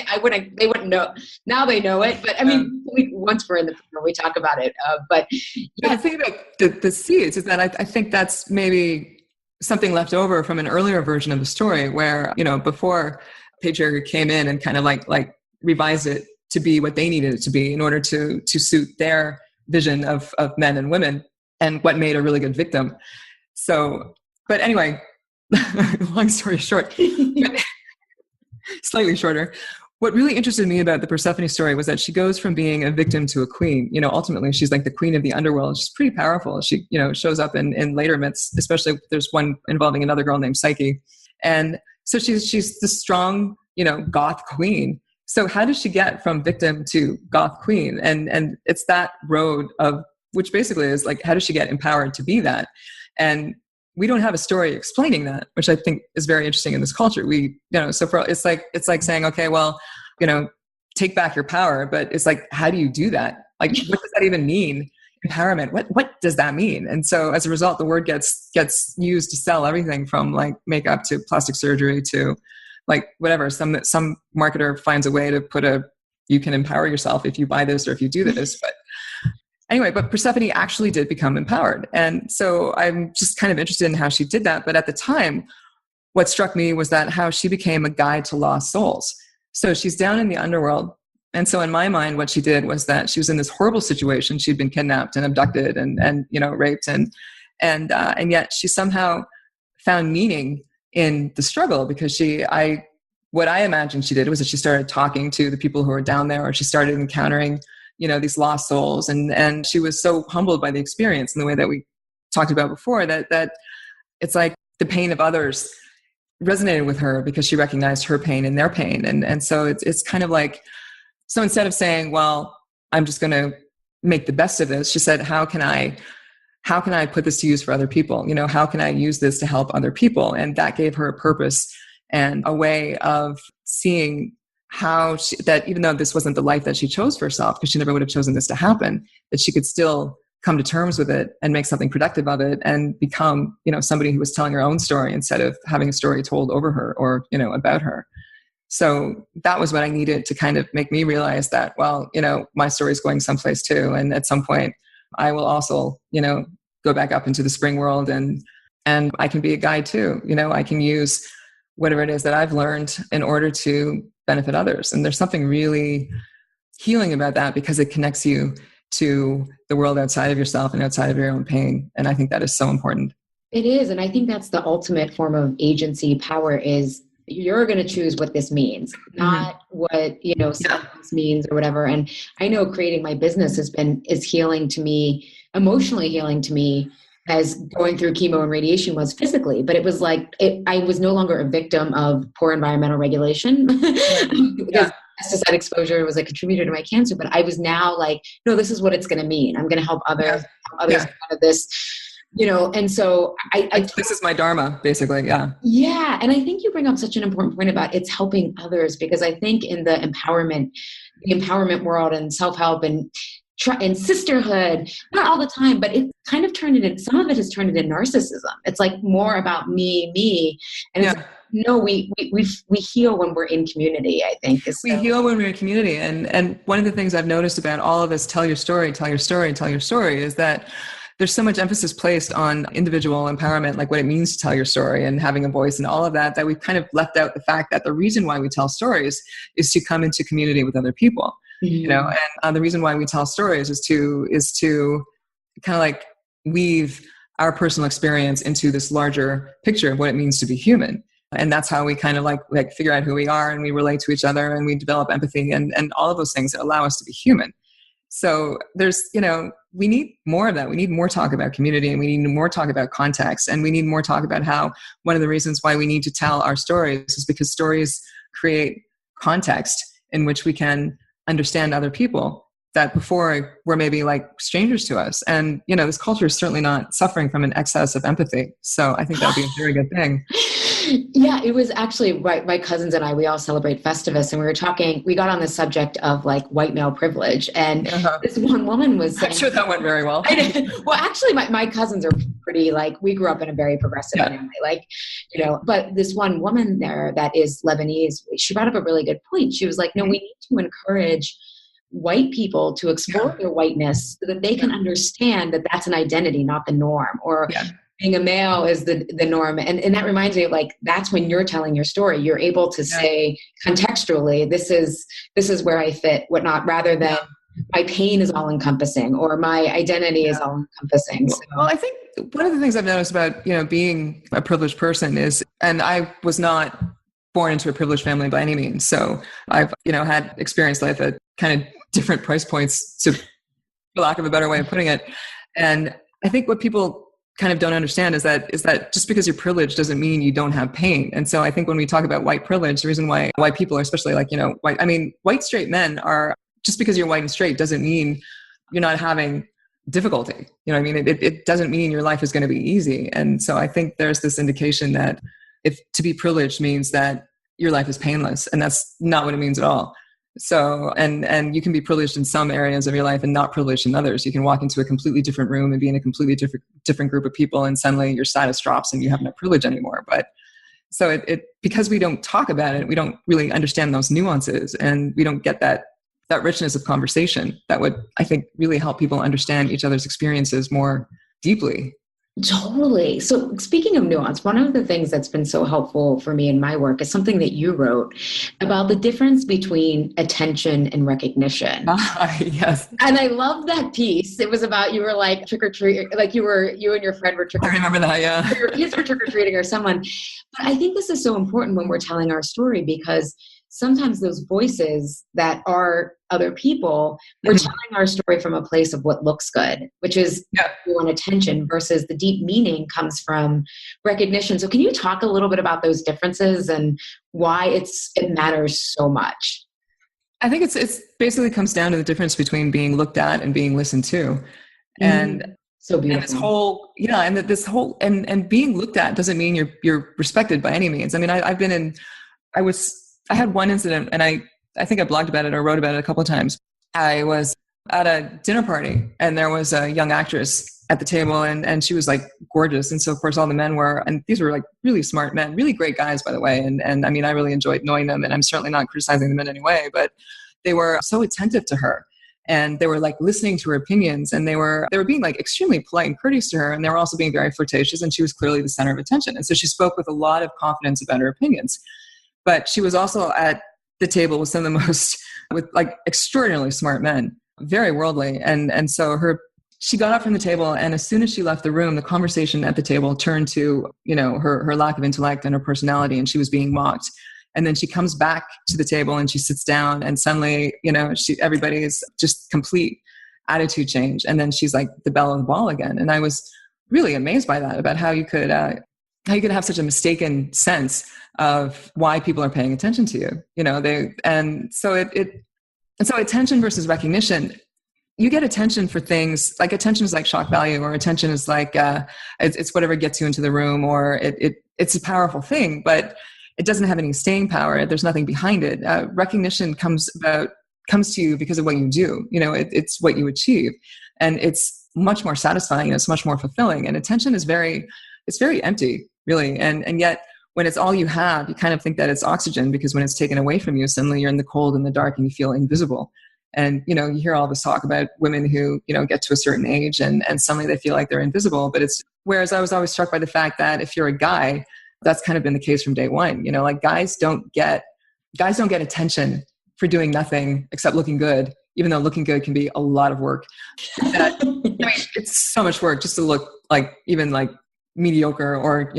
they wouldn't know. Now they know it, but I mean, once we're in the program, we talk about it. But the thing about the seeds is that I think that's maybe something left over from an earlier version of the story where, before patriarchy came in and kind of like revised it to be what they needed it to be in order to suit their vision of men and women and what made a really good victim. So, but anyway, long story short, slightly shorter. What really interested me about the Persephone story was that she goes from being a victim to a queen. Ultimately she's like the queen of the underworld. She's pretty powerful. She, shows up in later myths, especially there's one involving another girl named Psyche. And so she's the strong, goth queen. So how does she get from victim to goth queen? And it's that road of, which basically is like, how does she get empowered to be that? And we don't have a story explaining that, which I think is very interesting in this culture. It's like saying, okay, well, take back your power, but it's like, how do you do that? Like, what does that even mean? Empowerment. What does that mean? And so as a result, the word gets used to sell everything from like makeup to plastic surgery to like whatever. Some marketer finds a way to put you can empower yourself if you buy this or if you do this. But anyway, but Persephone actually did become empowered. And so I'm just kind of interested in how she did that. But at the time, what struck me was that how she became a guide to lost souls. So she's down in the underworld. And so in my mind, what she did was that she was in this horrible situation. She'd been kidnapped and abducted and raped. And yet she somehow found meaning in the struggle because what I imagined she did was that she started talking to the people who were down there, or she started encountering, these lost souls. And she was so humbled by the experience in the way that we talked about before that it's like the pain of others resonated with her because she recognized her pain and their pain. And so it's kind of like, so instead of saying, well, I'm just going to make the best of this, she said, how can I put this to use for other people? How can I use this to help other people? And that gave her a purpose and a way of seeing that even though this wasn't the life that she chose for herself, because she never would have chosen this to happen, that she could still come to terms with it and make something productive of it and become, somebody who was telling her own story instead of having a story told over her or, about her. So that was what I needed to kind of make me realize that, well, my story's going someplace too. And at some point I will also, go back up into the spring world and I can be a guide too. I can use whatever it is that I've learned in order to benefit others. And there's something really healing about that because it connects you to the world outside of yourself and outside of your own pain. And I think that is so important. It is. And I think that's the ultimate form of agency power is you're going to choose what this means, not what, this means or whatever. And I know creating my business is healing to me, emotionally healing to me, as going through chemo and radiation was physically, but it was like, I was no longer a victim of poor environmental regulation because pesticide exposure was a contributor to my cancer. But I was now like, no, this is what it's going to mean. I'm going to help others out of this, and so this is my dharma, basically. Yeah. Yeah. And I think you bring up such an important point about it's helping others, because I think in the empowerment world and self-help and sisterhood, not all the time, but it kind of turned into, some of it has turned into narcissism. It's like more about me. And it's like, no, we heal when we're in community, I think. We heal when we're in community. And one of the things I've noticed about all of this, tell your story, is that there's so much emphasis placed on individual empowerment, like what it means to tell your story and having a voice and all of that, that we've kind of left out the fact that the reason why we tell stories is to come into community with other people. And the reason why we tell stories is to kind of like weave our personal experience into this larger picture of what it means to be human. And that's how we kind of like figure out who we are, and we relate to each other, and we develop empathy and all of those things that allow us to be human. So there's, we need more of that. We need more talk about community, and we need more talk about context, and we need more talk about how one of the reasons why we need to tell our stories is because stories create context in which we can understand other people that before were maybe like strangers to us. And, this culture is certainly not suffering from an excess of empathy. So I think that'd be a very good thing. Yeah, it was actually my cousins and I, we all celebrate Festivus, and we got on the subject of like white male privilege. And this one woman was saying, I'm sure that went very well. Well, actually my cousins are pretty like, we grew up in a very progressive family, but this one woman there that is Lebanese, she brought up a really good point. She was like, no, we need to encourage white people to explore their whiteness so that they can understand that that's an identity, not the norm, or being a male is the norm. And that reminds me of like, that's when you're telling your story, you're able to say contextually, this is where I fit, whatnot, rather than my pain is all encompassing or my identity is all encompassing. So. Well, I think one of the things I've noticed about, being a privileged person is, and I was not born into a privileged family by any means. So I've, had experienced life at kind of different price points, for lack of a better way of putting it. And I think what people kind of don't understand is that just because you're privileged doesn't mean you don't have pain. And so I think when we talk about white privilege, the reason why white people are especially like, white straight men are, just because you're white and straight doesn't mean you're not having difficulty. It doesn't mean your life is going to be easy. And so I think there's this indication that if to be privileged means that your life is painless, and that's not what it means at all. So, and you can be privileged in some areas of your life and not privileged in others. You can walk into a completely different room and be in a completely different group of people, and suddenly your status drops and you have no privilege anymore. But so it because we don't talk about it, we don't really understand those nuances, and we don't get that richness of conversation that would, I think, really help people understand each other's experiences more deeply. Totally. So speaking of nuance, one of the things that's been so helpful for me in my work is something that you wrote about the difference between attention and recognition. Yes. And I love that piece. It was about, you were like trick or treat, like you and your friend were trick or treating. I remember that, yeah. Your kids were trick or treating or someone. But I think this is so important when we're telling our story, because sometimes those voices that are other people, we're telling our story from a place of what looks good, which is we want attention, versus the deep meaning comes from recognition. So can you talk a little bit about those differences and why it matters so much? I think it's basically comes down to the difference between being looked at and being listened to. And so beautiful. And this whole, and being looked at doesn't mean you're respected by any means. I mean, I had one incident, and I think I blogged about it or wrote about it a couple of times. I was at a dinner party, and there was a young actress at the table, and she was like gorgeous. And so of course all the men were, and these were like really smart men, really great guys, by the way. And I mean, I really enjoyed knowing them, and I'm certainly not criticizing them in any way, but they were so attentive to her. And they were like listening to her opinions, and they were being like extremely polite and courteous to her. And they were also being very flirtatious, and she was clearly the center of attention. And so she spoke with a lot of confidence about her opinions. But she was also at the table with some of the most, with like extraordinarily smart men, very worldly. And so she got up from the table, and as soon as she left the room, the conversation at the table turned to, her lack of intellect and her personality, and she was being mocked. And then she comes back to the table and she sits down, and suddenly, everybody's just complete attitude change. And then she's like the belle of the ball again. And I was really amazed by that, about how you could have such a mistaken sense of why people are paying attention to you. So attention versus recognition. You get attention for things like, attention is like shock value, or attention is like it's whatever gets you into the room, or it's a powerful thing, but it doesn't have any staying power. There's nothing behind it. Recognition comes to you because of what you do. It's what you achieve, and it's much more satisfying, and it's much more fulfilling. And attention is very empty, really. And yet, when it's all you have, you kind of think that it's oxygen, because when it's taken away from you, suddenly you're in the cold and the dark, and you feel invisible. And, you hear all this talk about women who, get to a certain age and suddenly they feel like they're invisible. But whereas I was always struck by the fact that if you're a guy, that's kind of been the case from day one. Like guys don't get attention for doing nothing except looking good, even though looking good can be a lot of work. It's so much work just to look like, even like mediocre, or,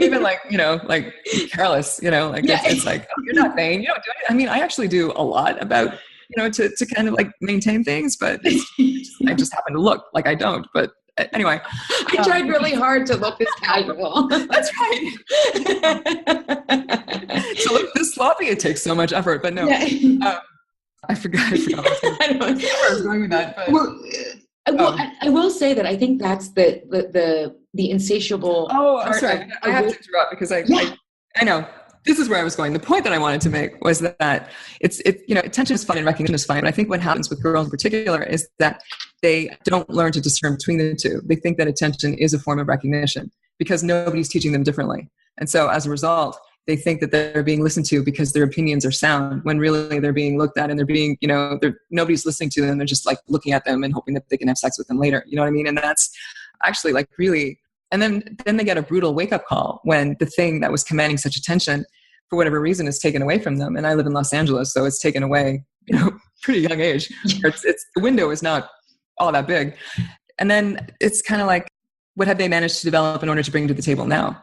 even like, like careless, it's like, oh, you're not vain. You don't do it. I mean, I actually do a lot about, to kind of like maintain things, but I just happen to look like I don't. But anyway, I tried really hard to look this casual. That's right. So look this sloppy. It takes so much effort, but no, I forgot where I was going with that. But, I will say that I think that's the insatiable. Oh, I'm sorry. I have to interrupt because I know this is where I was going. The point that I wanted to make was that attention is fine and recognition is fine. But I think what happens with girls in particular is that they don't learn to discern between the two. They think that attention is a form of recognition because nobody's teaching them differently. And so as a result, they think that they're being listened to because their opinions are sound, when really they're being looked at, and they're being, nobody's listening to them. They're just like looking at them and hoping that they can have sex with them later. You know what I mean? And that's actually like really, and then they get a brutal wake up call when the thing that was commanding such attention for whatever reason is taken away from them. And I live in Los Angeles, so it's taken away, pretty young age. It's the window is not all that big. And then it's kind of like, what have they managed to develop in order to bring to the table now?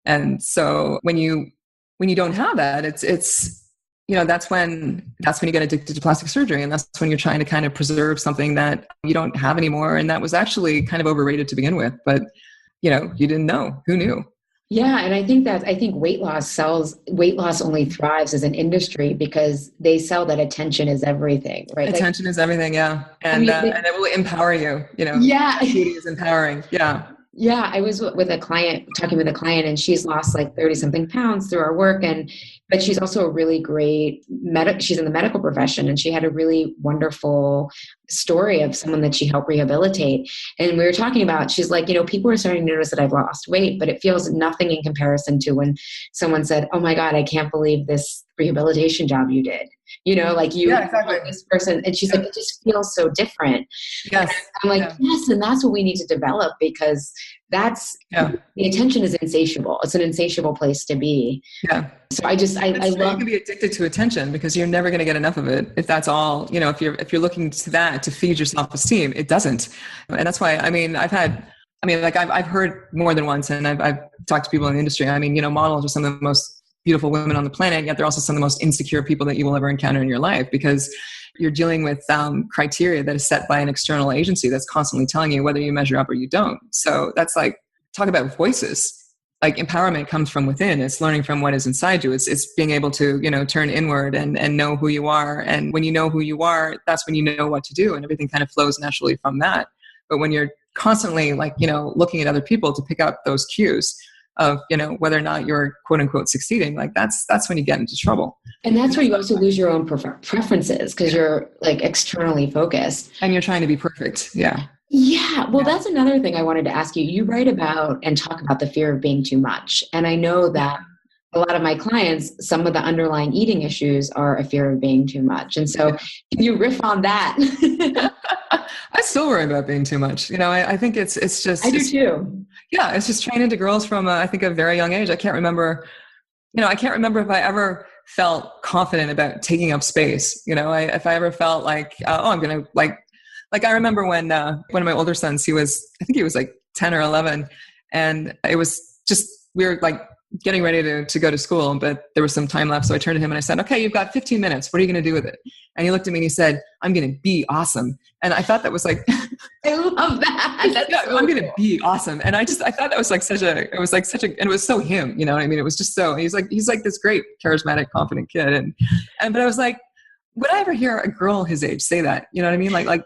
And so when you don't have that, it's that's when you get addicted to plastic surgery, and that's when you're trying to kind of preserve something that you don't have anymore, and that was actually kind of overrated to begin with. But you didn't know. Who knew? Yeah, and I think weight loss only thrives as an industry because they sell that attention is everything, right? Attention is everything, yeah, and and it will empower you. Yeah, beauty is empowering. Yeah. Yeah, I was talking with a client, and she's lost like 30 something pounds through our work. But she's also a really great she's in the medical profession, and she had a really wonderful story of someone that she helped rehabilitate. And we were talking about, she's like, people are starting to notice that I've lost weight, but it feels nothing in comparison to when someone said, oh my God, I can't believe this rehabilitation job you did. Exactly. This person, and she's like, it just feels so different. Yes. And I'm like, yes, and that's what we need to develop, because the attention is insatiable. It's an insatiable place to be. Yeah. So I love. You can be addicted to attention because you're never going to get enough of it. If that's all, if you're looking to that to feed your self-esteem, it doesn't. And that's why, I've heard more than once, and I've talked to people in the industry. Models are some of the most beautiful women on the planet, yet they're also some of the most insecure people that you will ever encounter in your life, because you're dealing with criteria that is set by an external agency that's constantly telling you whether you measure up or you don't. So that's like, talk about voices. Like empowerment comes from within. It's learning from what is inside you. It's being able to, turn inward and know who you are. And when you know who you are, that's when you know what to do, and everything kind of flows naturally from that. But when you're constantly looking at other people to pick up those cues, of, whether or not you're quote unquote succeeding, like that's when you get into trouble. And that's where you also lose your own preferences, because you're like externally focused. And you're trying to be perfect. Yeah. Yeah. Well, that's another thing I wanted to ask you. You write about and talk about the fear of being too much. And I know that a lot of my clients, some of the underlying eating issues are a fear of being too much. And so can you riff on that? I still worry about being too much. I think it's just... I do too. Yeah. It's just trained into girls from, I think, a very young age. I can't remember if I ever felt confident about taking up space. If I ever felt like, I'm going to like I remember when one of my older sons, I think he was like 10 or 11, and it was just, we were like getting ready to go to school, but there was some time left. So I turned to him and I said, okay, you've got 15 minutes. What are you going to do with it? And he looked at me and he said, I'm going to be awesome. And I thought that was like, I love that. I'm going to be awesome. And I thought that was like and it was so him, you know what I mean? It was just so, he's like this great, charismatic, confident kid. But I was like, would I ever hear a girl his age say that? You know what I mean? Like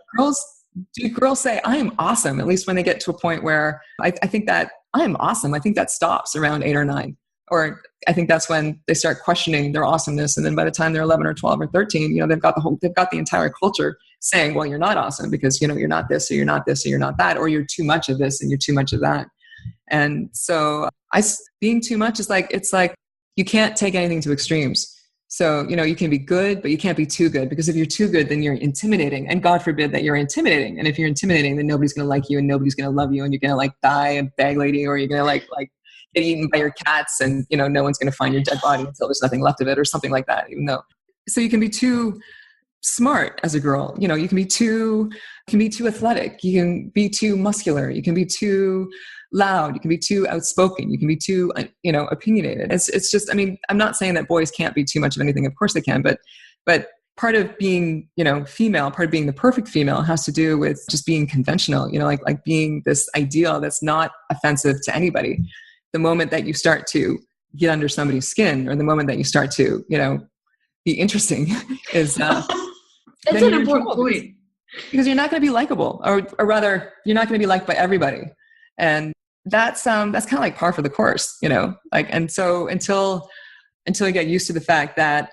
do girls say, I am awesome, at least when they get to a point where I think that I am awesome. I think that stops around 8 or 9. Or I think that's when they start questioning their awesomeness. And then by the time they're 11 or 12 or 13, they've got the entire culture saying, well, you're not awesome because, you're not this, or you're not this, or you're not that, or you're too much of this and you're too much of that. And so being too much is it's like, you can't take anything to extremes. So, you can be good, but you can't be too good, because if you're too good, then you're intimidating, and God forbid that you're intimidating. And if you're intimidating, then nobody's going to like you and nobody's going to love you, and you're going to die a bag lady, or you're going to like get eaten by your cats, and, no one's going to find your dead body until there's nothing left of it, or something like that, so you can be too smart as a girl. You can be too athletic. You can be too muscular. You can be too loud. You can be too outspoken. You can be too, opinionated. It's just, I'm not saying that boys can't be too much of anything. Of course they can, but part of being, female, part of being the perfect female has to do with just being conventional, like being this ideal that's not offensive to anybody. The moment that you start to get under somebody's skin, or the moment that you start to, be interesting is, that's an important point. Because you're not going to be likable, or rather you're not going to be liked by everybody. And that's kind of like par for the course, and so until you get used to the fact that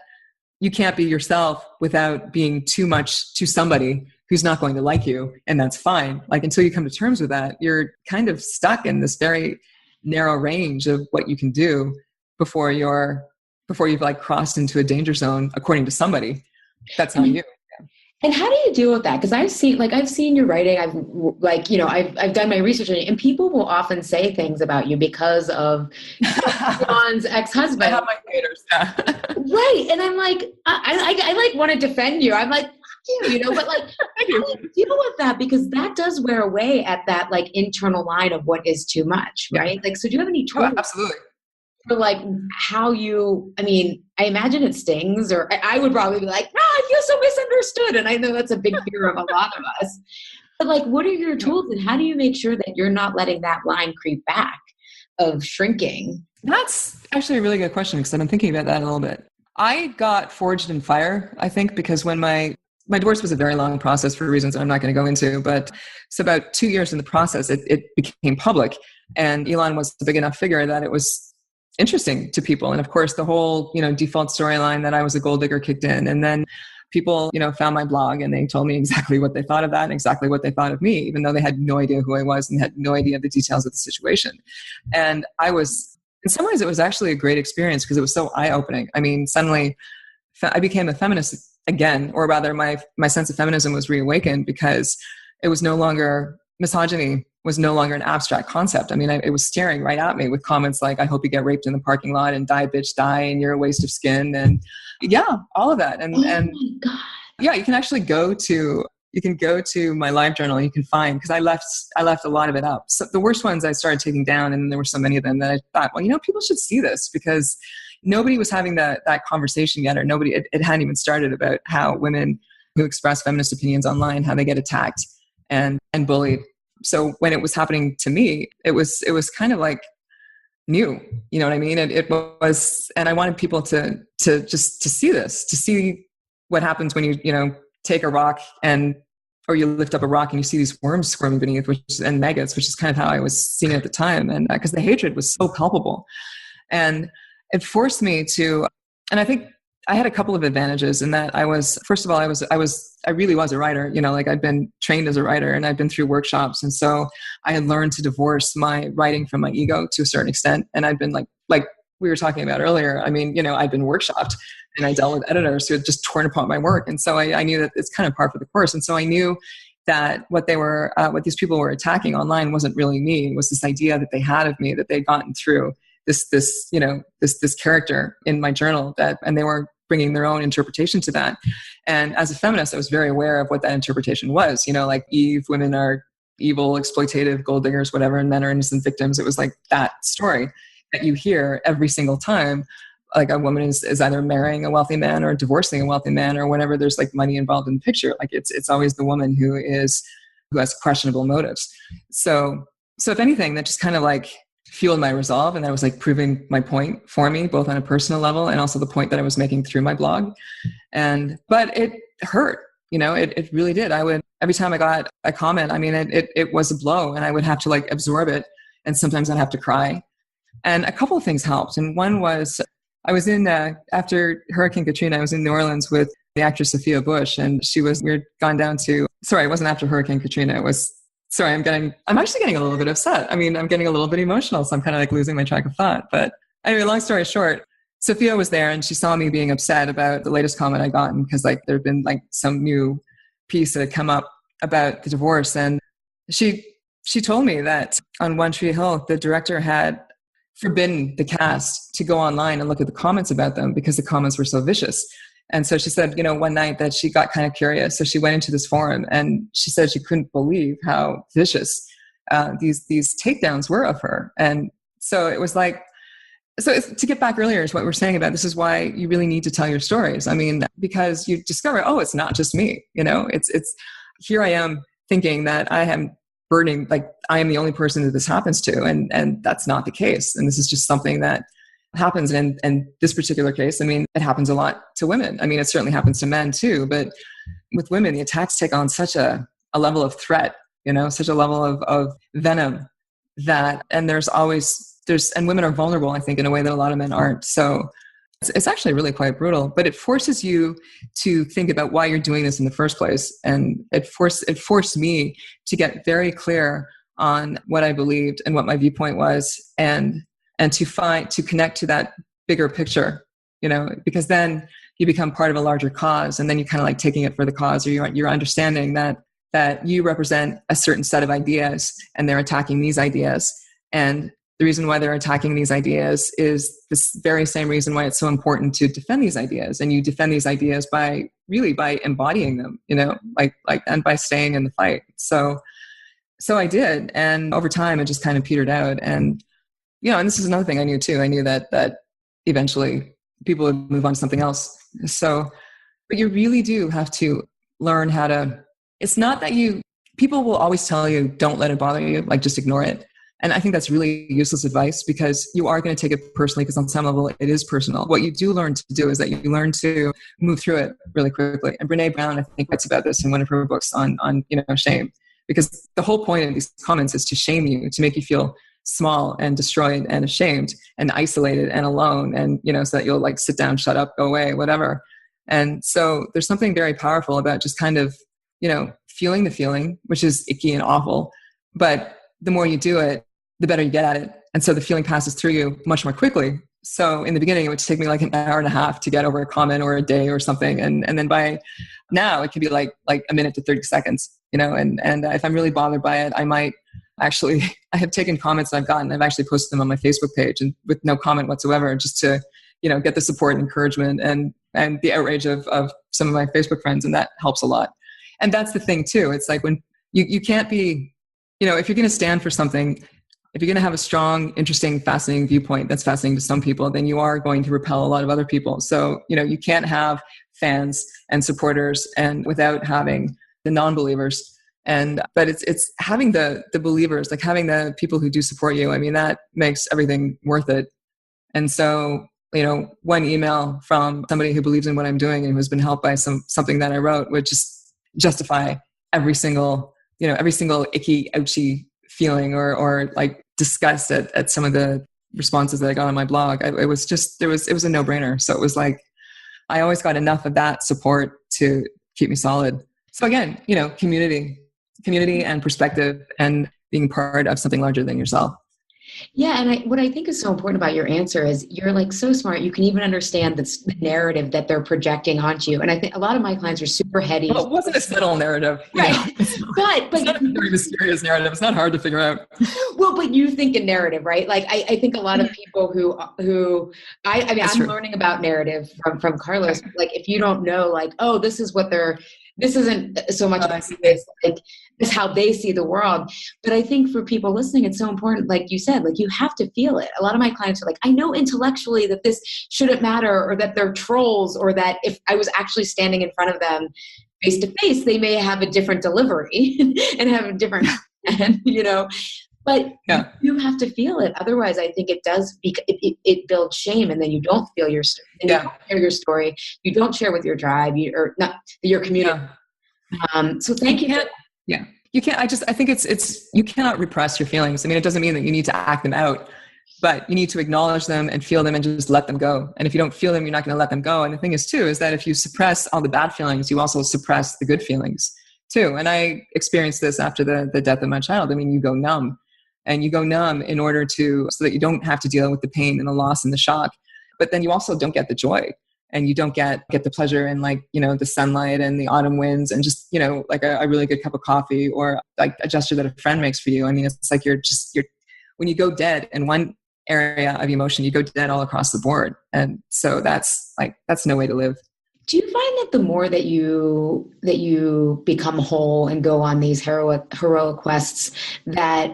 you can't be yourself without being too much to somebody who's not going to like you, and that's fine. Like, until you come to terms with that, you're kind of stuck in this very narrow range of what you can do before you've like crossed into a danger zone, according to somebody. That's not you. And how do you deal with that? Because I've seen your writing. I've done my research on it, and people will often say things about you because of John's ex-husband. I have my haters, yeah. Right. And I'm like, I like want to defend you. I'm like, fuck you, but like, how do you deal with that? Because that does wear away at that like internal line of what is too much, right? Yeah. Like, so do you have any tools? Oh, absolutely. For like how I imagine it stings, or I would probably be like, I feel so misunderstood. And I know that's a big fear of a lot of us. But like, what are your tools, and how do you make sure that you're not letting that line creep back of shrinking? That's actually a really good question, because I've been thinking about that a little bit. I got forged in fire, I think, because when my divorce was a very long process for reasons that I'm not going to go into, but it's about 2 years in the process, it became public, and Elon was a big enough figure that it was interesting to people. And of course, the whole, default storyline that I was a gold digger kicked in. And then people, found my blog, and they told me exactly what they thought of that and exactly what they thought of me, even though they had no idea who I was and had no idea the details of the situation. And in some ways, it was actually a great experience, because it was so eye-opening. Suddenly I became a feminist again, or rather my sense of feminism was reawakened, because it was no longer, misogyny was no longer an abstract concept. It was staring right at me with comments like, I hope you get raped in the parking lot, and die, bitch, die, and you're a waste of skin. And yeah, all of that. And yeah, you can actually go to my live journal, and you can find, because I left a lot of it up. So the worst ones I started taking down, and there were so many of them that I thought, well, people should see this, because nobody was having that conversation yet, or nobody, it hadn't even started, about how women who express feminist opinions online, how they get attacked and bullied. So when it was happening to me, it was kind of like new, you know what I mean? It was, and I wanted people to see this, to see what happens when you take a rock and or you lift up a rock and you see these worms squirming beneath, and maggots, which is kind of how I was seeing it at the time. And because the hatred was so palpable, and it forced me to, and I think I had a couple of advantages in that first of all, I really was a writer, like I'd been trained as a writer and I'd been through workshops. And so I had learned to divorce my writing from my ego to a certain extent. And I'd been like we were talking about earlier, I'd been workshopped and I dealt with editors who had just torn apart my work. And so I knew that it's kind of par for the course. And so I knew that what these people were attacking online wasn't really me. It was this idea that they had of me, that they'd gotten through this character in my journal, and they were bringing their own interpretation to that. And as a feminist, I was very aware of what that interpretation was. Like Eve, women are evil, exploitative, gold diggers, whatever, and men are innocent victims. It was like that story that you hear every single time. Like a woman is either marrying a wealthy man or divorcing a wealthy man or whatever. There's like money involved in the picture. Like it's always the woman who has questionable motives. So if anything, that just kind of like fueled my resolve, and that was like proving my point for me, both on a personal level and also the point that I was making through my blog. But it hurt, it really did. Every time I got a comment, it was a blow, and I would have to like absorb it. And sometimes I'd have to cry. And a couple of things helped. And one was I was after Hurricane Katrina, I was in New Orleans with the actress Sophia Bush, and we had gone down to, sorry, it wasn't after Hurricane Katrina. It was, sorry, I'm actually getting a little bit upset. I'm getting a little bit emotional, so I'm kind of like losing my track of thought. But anyway, long story short, Sophia was there and she saw me being upset about the latest comment I'd gotten because like there had been like some new piece that had come up about the divorce. And she told me that on One Tree Hill, the director had forbidden the cast to go online and look at the comments about them because the comments were so vicious. And so she said, one night that she got kind of curious. So she went into this forum and she said she couldn't believe how vicious these takedowns were of her. And so it was like, to get back earlier is what we're saying about this is why you really need to tell your stories. Because you discover, it's not just me. It's here I am thinking that I am burdening, like I am the only person that this happens to. And that's not the case. And this is just something that happens in this particular case. It happens a lot to women. It certainly happens to men too, but with women, the attacks take on such a level of threat, such a level of venom and and women are vulnerable, I think, in a way that a lot of men aren't. So it's actually really quite brutal, but it forces you to think about why you're doing this in the first place. And it forced me to get very clear on what I believed and what my viewpoint was, and to connect to that bigger picture, because then you become part of a larger cause, and then you're kind of like taking it for the cause, or you're understanding that you represent a certain set of ideas and they're attacking these ideas. And the reason why they're attacking these ideas is this very same reason why it's so important to defend these ideas. And you defend these ideas by embodying them, and by staying in the fight. So I did. And over time, it just kind of petered out. And, and this is another thing I knew too. I knew that eventually people would move on to something else. So, but you really do have to learn how to, it's not that people will always tell you, don't let it bother you, like just ignore it. And I think that's really useless advice because you are going to take it personally because on some level it is personal. What you do learn to do is that you learn to move through it really quickly. And Brene Brown, I think, writes about this in one of her books on shame, because the whole point of these comments is to shame you, to make you feel small and destroyed and ashamed and isolated and alone, and so that you'll like sit down, shut up, go away, whatever. And so there's something very powerful about just kind of feeling the feeling, which is icky and awful, but the more you do it, the better you get at it. And so the feeling passes through you much more quickly. So in the beginning, it would take me like an hour and a half to get over a comment or a day or something. And then by now it can be like a minute to 30 seconds, and if I'm really bothered by it, I might actually, I have taken comments I've gotten, I've actually posted them on my Facebook page and with no comment whatsoever, just to, get the support and encouragement and the outrage of some of my Facebook friends. And that helps a lot. And that's the thing too. It's like when you can't be, if you're going to stand for something, if you're going to have a strong, interesting, fascinating viewpoint that's fascinating to some people, then you are going to repel a lot of other people. So, you can't have fans and supporters and without having the non-believers. But it's having the believers, like having the people who do support you. That makes everything worth it. And so, one email from somebody who believes in what I'm doing and who's been helped by something that I wrote would just justify every single icky, ouchy feeling or like disgust at some of the responses that I got on my blog. It was a no-brainer. So it was like, I always got enough of that support to keep me solid. So again, community and perspective and being part of something larger than yourself. Yeah. And what I think is so important about your answer is you're like so smart. You can even understand the narrative that they're projecting onto you. And I think a lot of my clients are super heady. Well, it wasn't a subtle narrative. Right. But it's not a very mysterious narrative. It's not hard to figure out. Well, but you think in narrative, right? Like I think a lot of people who I'm learning about narrative from Carlos. Like if you don't know, like, oh, this isn't so much this, like this how they see the world. But I think for people listening, it's so important. Like you said, like you have to feel it. A lot of my clients are like, I know intellectually that this shouldn't matter, or that they're trolls, or that if I was actually standing in front of them face to face, they may have a different delivery and have a different, but you have to feel it. Otherwise, I think it builds shame, and then you don't feel your story. You don't share your story. You don't share with your tribe, or not your community. So thank you. You can't. I think it's you cannot repress your feelings. I mean, it doesn't mean that you need to act them out, but you need to acknowledge them and feel them and just let them go. And if you don't feel them, you're not going to let them go. And the thing is too, is that if you suppress all the bad feelings, you also suppress the good feelings too. And I experienced this after the death of my child. I mean, you go numb. And you go numb in order so that you don't have to deal with the pain and the loss and the shock. But then you also don't get the joy, and you don't get the pleasure and the sunlight and the autumn winds and just, like a really good cup of coffee or like a gesture that a friend makes for you. I mean, it's like you're when you go dead in one area of emotion, you go dead all across the board. And so that's no way to live. Do you find that the more that you become whole and go on these heroic quests, that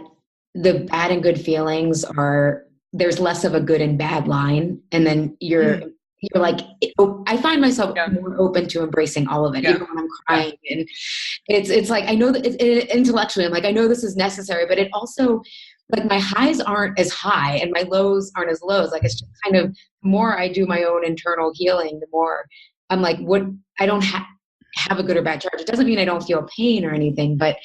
the bad and good feelings there's less of a good and bad line, and then you're like, I find myself more open to embracing all of it, even when I'm crying, and it's like I know that intellectually I'm like, I know this is necessary, but it also, like, my highs aren't as high and my lows aren't as lows. Like, it's just kind of, the more I do my own internal healing, the more I'm like, I don't have a good or bad charge. It doesn't mean I don't feel pain or anything, but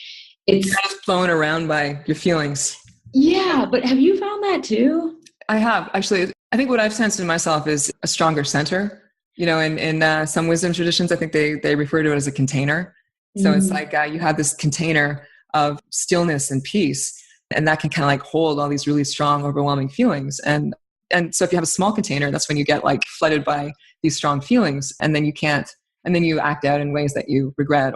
it's just flown around by your feelings. Yeah. But have you found that too? I have, actually. I think what I've sensed in myself is a stronger center. In some wisdom traditions, I think they refer to it as a container. So it's like you have this container of stillness and peace, and that can kind of like hold all these really strong, overwhelming feelings. And so if you have a small container, that's when you get like flooded by these strong feelings, and then you act out in ways that you regret.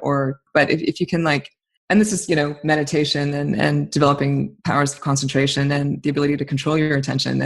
But if you can, like, and this is, meditation and developing powers of concentration and the ability to control your attention.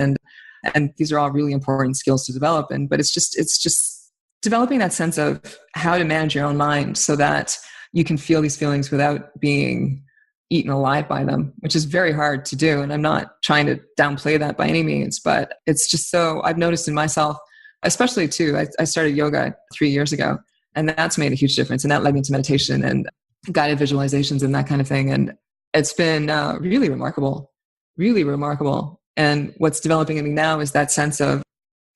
And these are all really important skills to develop. But it's just developing that sense of how to manage your own mind so that you can feel these feelings without being eaten alive by them, which is very hard to do. And I'm not trying to downplay that by any means, but it's just so I've noticed in myself, especially too, I started yoga 3 years ago, and that's made a huge difference. And that led me to meditation and guided visualizations and that kind of thing. And it's been really remarkable, really remarkable. And what's developing in me now is that sense of,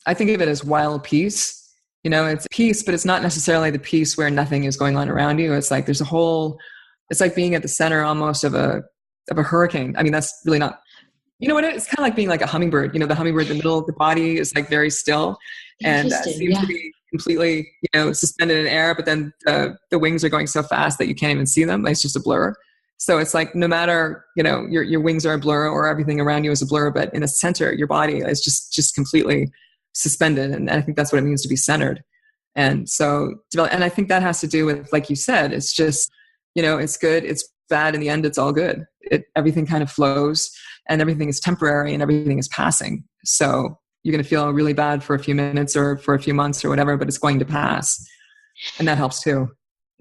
I think of it as wild peace. It's peace, but it's not necessarily the peace where nothing is going on around you. It's like it's like being at the center almost of a hurricane. I mean, that's really not, it's kind of like being like a hummingbird. The hummingbird, the middle of the body is like very still and seems to be completely, suspended in air, but then the wings are going so fast that you can't even see them. It's just a blur. So it's like, no matter, your wings are a blur or everything around you is a blur, but in the center, your body is just completely suspended. And I think that's what it means to be centered. And so, and I think that has to do with, like you said, it's just, it's good, it's bad. In the end, it's all good. Everything kind of flows, and everything is temporary and everything is passing. So you're going to feel really bad for a few minutes or for a few months or whatever, but it's going to pass. And that helps too.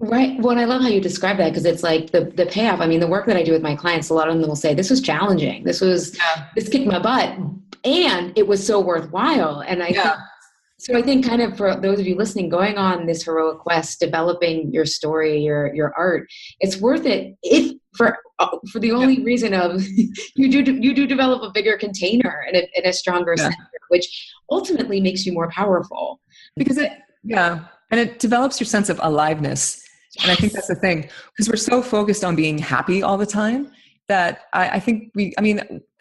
Right. Well, and I love how you describe that, because it's like the payoff. I mean, the work that I do with my clients, a lot of them will say, this was challenging. This kicked my butt, and it was so worthwhile. And I think kind of for those of you listening, going on this heroic quest, developing your story, your art, it's worth it if for the only reason of you do develop a bigger container and a stronger center, which ultimately makes you more powerful. Because and it develops your sense of aliveness. Yes. And I think that's the thing, because we're so focused on being happy all the time that I think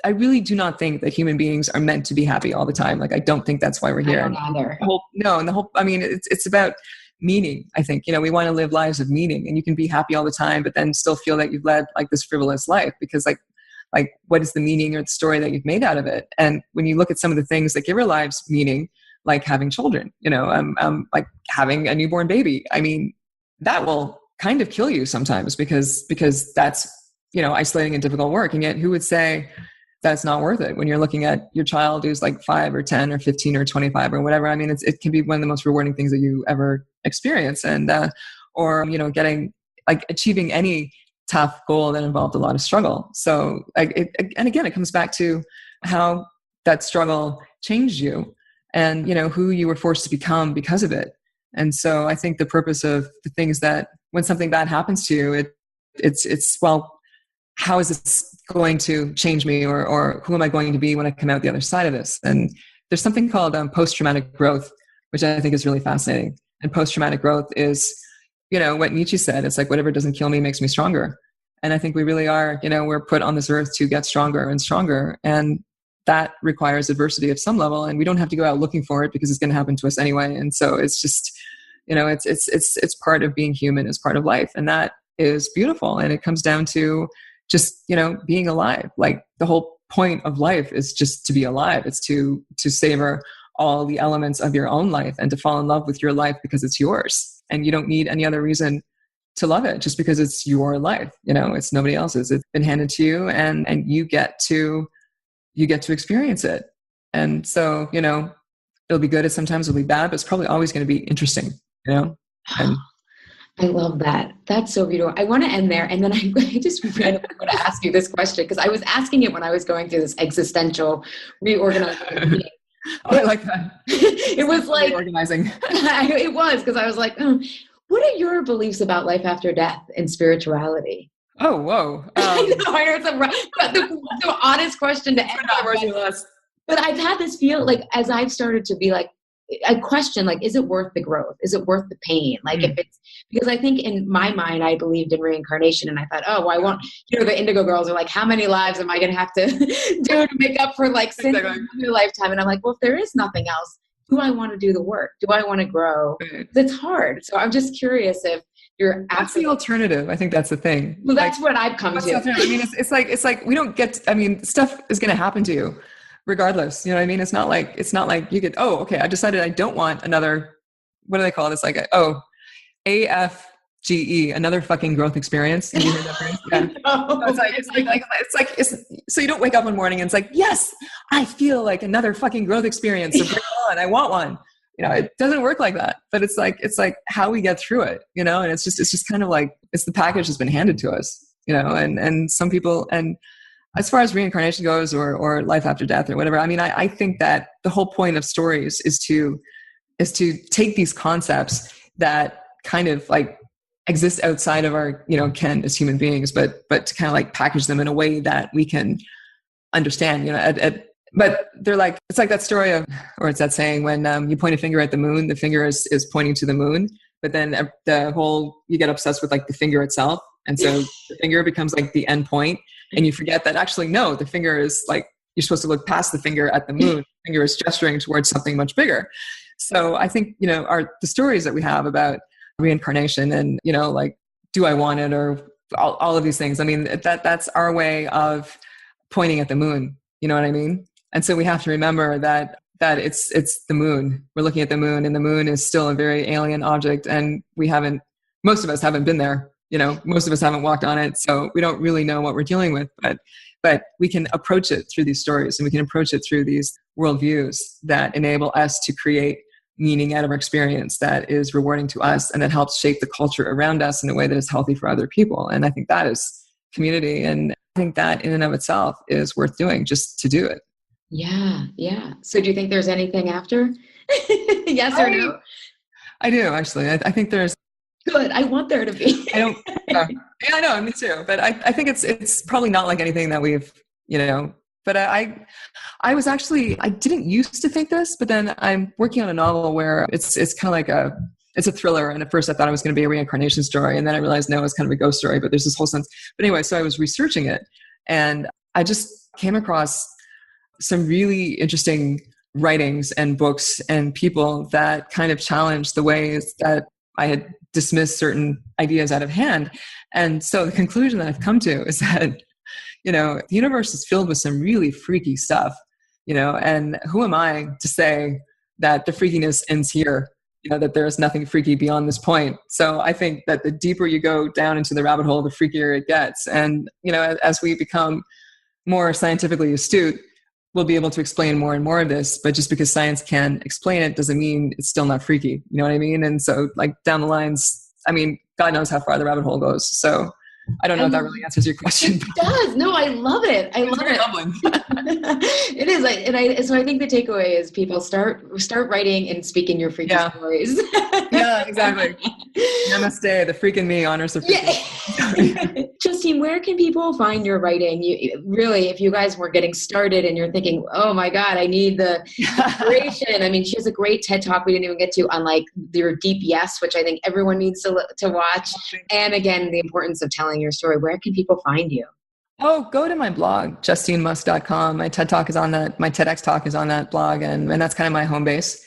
I really do not think that human beings are meant to be happy all the time. Like, I don't think that's why we're here. I don't either. It's about meaning. I think, we want to live lives of meaning, and you can be happy all the time, but then still feel that you've led like this frivolous life, because like what is the meaning or the story that you've made out of it? And when you look at some of the things that give our lives meaning, like having children, like having a newborn baby, I mean, that will kind of kill you sometimes because that's, isolating and difficult work. And yet who would say that's not worth it when you're looking at your child who's like 5 or 10 or 15 or 25 or whatever? I mean, it can be one of the most rewarding things that you ever experience. And, or, achieving any tough goal that involved a lot of struggle. So and again, it comes back to how that struggle changed you and, who you were forced to become because of it. And so I think the purpose of the things that when something bad happens to you, it's well, how is this going to change me, or who am I going to be when I come out the other side of this? And there's something called post-traumatic growth, which I think is really fascinating. And post-traumatic growth is, what Nietzsche said, it's like whatever doesn't kill me makes me stronger. And I think we really are, we're put on this earth to get stronger and stronger. And that requires adversity of some level. And we don't have to go out looking for it because it's going to happen to us anyway. And so it's just, it's part of being human, it's part of life. And that is beautiful. And it comes down to just, being alive. Like, the whole point of life is just to be alive. It's to savor all the elements of your own life and to fall in love with your life because it's yours. And you don't need any other reason to love it just because it's your life. It's nobody else's. It's been handed to you, and you get to experience it. And so, it'll be good, and sometimes it'll be bad, but it's probably always going to be interesting, And I love that. That's so beautiful. I want to end there. And then I just randomly want to ask you this question, because I was asking it when I was going through this existential reorganizing. I like that. It was like organizing. It was, because I was like, what are your beliefs about life after death and spirituality? Oh, whoa. I know it's the oddest question to end on. But I've had this feel like, as I've started to be like, a question like, is it worth the growth? Is it worth the pain? Like, if it's, because I think in my mind, I believed in reincarnation, and I thought, oh, well, I won't, the Indigo girls are like, how many lives am I going to have to do to make up for like sin in another lifetime? And I'm like, well, if there is nothing else, do I want to do the work? Do I want to grow? It's hard. So I'm just curious if you're That's the alternative. I think that's the thing. Well, that's what I've come to. I mean, it's like we don't get, stuff is going to happen to you regardless. You know what I mean? It's not like you get, oh, okay, I decided I don't want another, what do they call this? Like, AFGE, another fucking growth experience. Have you heard that phrase? Yeah. No. So you don't wake up one morning and it's like, yes, I feel like another fucking growth experience. So bring it on. I want one. It doesn't work like that, but it's like how we get through it, and it's just kind of like, it's the package that's been handed to us, and some people, and as far as reincarnation goes, or life after death or whatever, I think that the whole point of stories is to take these concepts that kind of like exist outside of our, ken as human beings, but to kind of like package them in a way that we can understand, but they're like, it's like that story of, or it's that saying, when you point a finger at the moon, the finger is pointing to the moon, but then you get obsessed with like the finger itself. And so the finger becomes like the end point, and you forget that actually, no, the finger is like, you're supposed to look past the finger at the moon. The finger is gesturing towards something much bigger. So I think, the stories that we have about reincarnation and, like, do I want it, or all of these things. That's our way of pointing at the moon. You know what I mean? And so we have to remember that it's the moon. We're looking at the moon, and the moon is still a very alien object, and most of us haven't been there. Most of us haven't walked on it, so we don't really know what we're dealing with. But we can approach it through these stories, and we can approach it through these worldviews that enable us to create meaning out of our experience that is rewarding to us, and that helps shape the culture around us in a way that is healthy for other people. And I think that is community, and I think that in and of itself is worth doing, just to do it. Yeah. So do you think there's anything after? Yes or no? I do, actually. I think there's. Good. I want there to be. I don't. Yeah, I know. Me too. But I think it's probably not like anything that we've, But I was actually, I didn't used to think this, but then I'm working on a novel where it's kind of like it's a thriller. And at first I thought it was going to be a reincarnation story. And then I realized, no, it's kind of a ghost story, but there's this whole sense. But anyway, so I was researching it and I just came across some really interesting writings and books and people that kind of challenged the ways that I had dismissed certain ideas out of hand. And so the conclusion that I've come to is that, the universe is filled with some really freaky stuff, and who am I to say that the freakiness ends here, that there is nothing freaky beyond this point. So I think that the deeper you go down into the rabbit hole, the freakier it gets. And, as we become more scientifically astute, we'll be able to explain more and more of this. But just because science can explain it doesn't mean it's still not freaky. You know what I mean? And so like down the lines, God knows how far the rabbit hole goes. So I don't know if that really answers your question. It does. No, I love it. I love it. It is. So I think the takeaway is people start writing and speaking your freaky stories. Yeah, exactly. Namaste. The freak in me honors the freak. Justine, where can people find your writing? Really, if you guys were getting started and you're thinking, oh my God, I need the inspiration. She has a great TED Talk we didn't even get to on like your deep yes, which I think everyone needs to watch. And again, the importance of telling your story. Where can people find you? Oh, go to my blog, justinemusk.com. My TED Talk is on that. My TEDx talk is on that blog. And that's kind of my home base.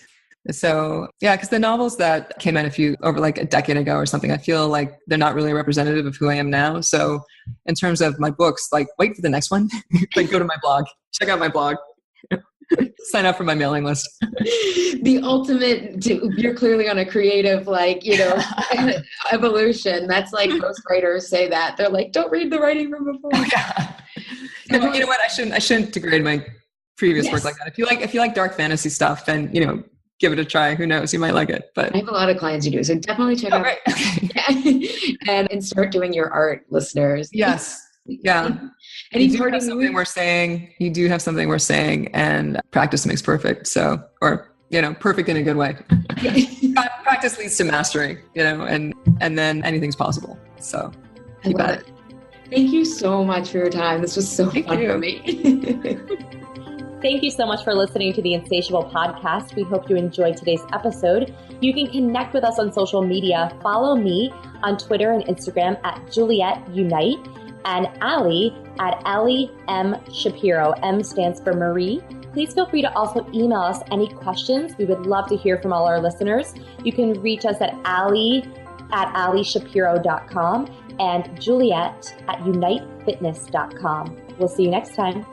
So yeah, because the novels that came out over like a decade ago or something, I feel like they're not really representative of who I am now. So in terms of my books, like wait for the next one, like go to my blog, check out my blog, sign up for my mailing list. The ultimate, you're clearly on a creative, evolution. That's like most writers say that. They're like, don't read the writing from before. Yeah. You know what? I shouldn't degrade my previous work like that. If you like dark fantasy stuff, then, give it a try. Who knows? You might like it. But I have a lot of clients who do. So definitely check out. Right. and start doing your art, listeners. Yes. Yeah. And you do have something worth saying. You do have something worth saying, and practice makes perfect. So, or, perfect in a good way. Practice leads to mastery, and then anything's possible. So keep at it. Thank you so much for your time. This was so fun for me. Thank you so much for listening to the Insatiable Podcast. We hope you enjoyed today's episode. You can connect with us on social media. Follow me on Twitter and Instagram at Juliet Unite and Allie at Allie M. Shapiro. M stands for Marie. Please feel free to also email us any questions. We would love to hear from all our listeners. You can reach us at Allie at allieshapiro.com and Juliet at unitefitness.com. We'll see you next time.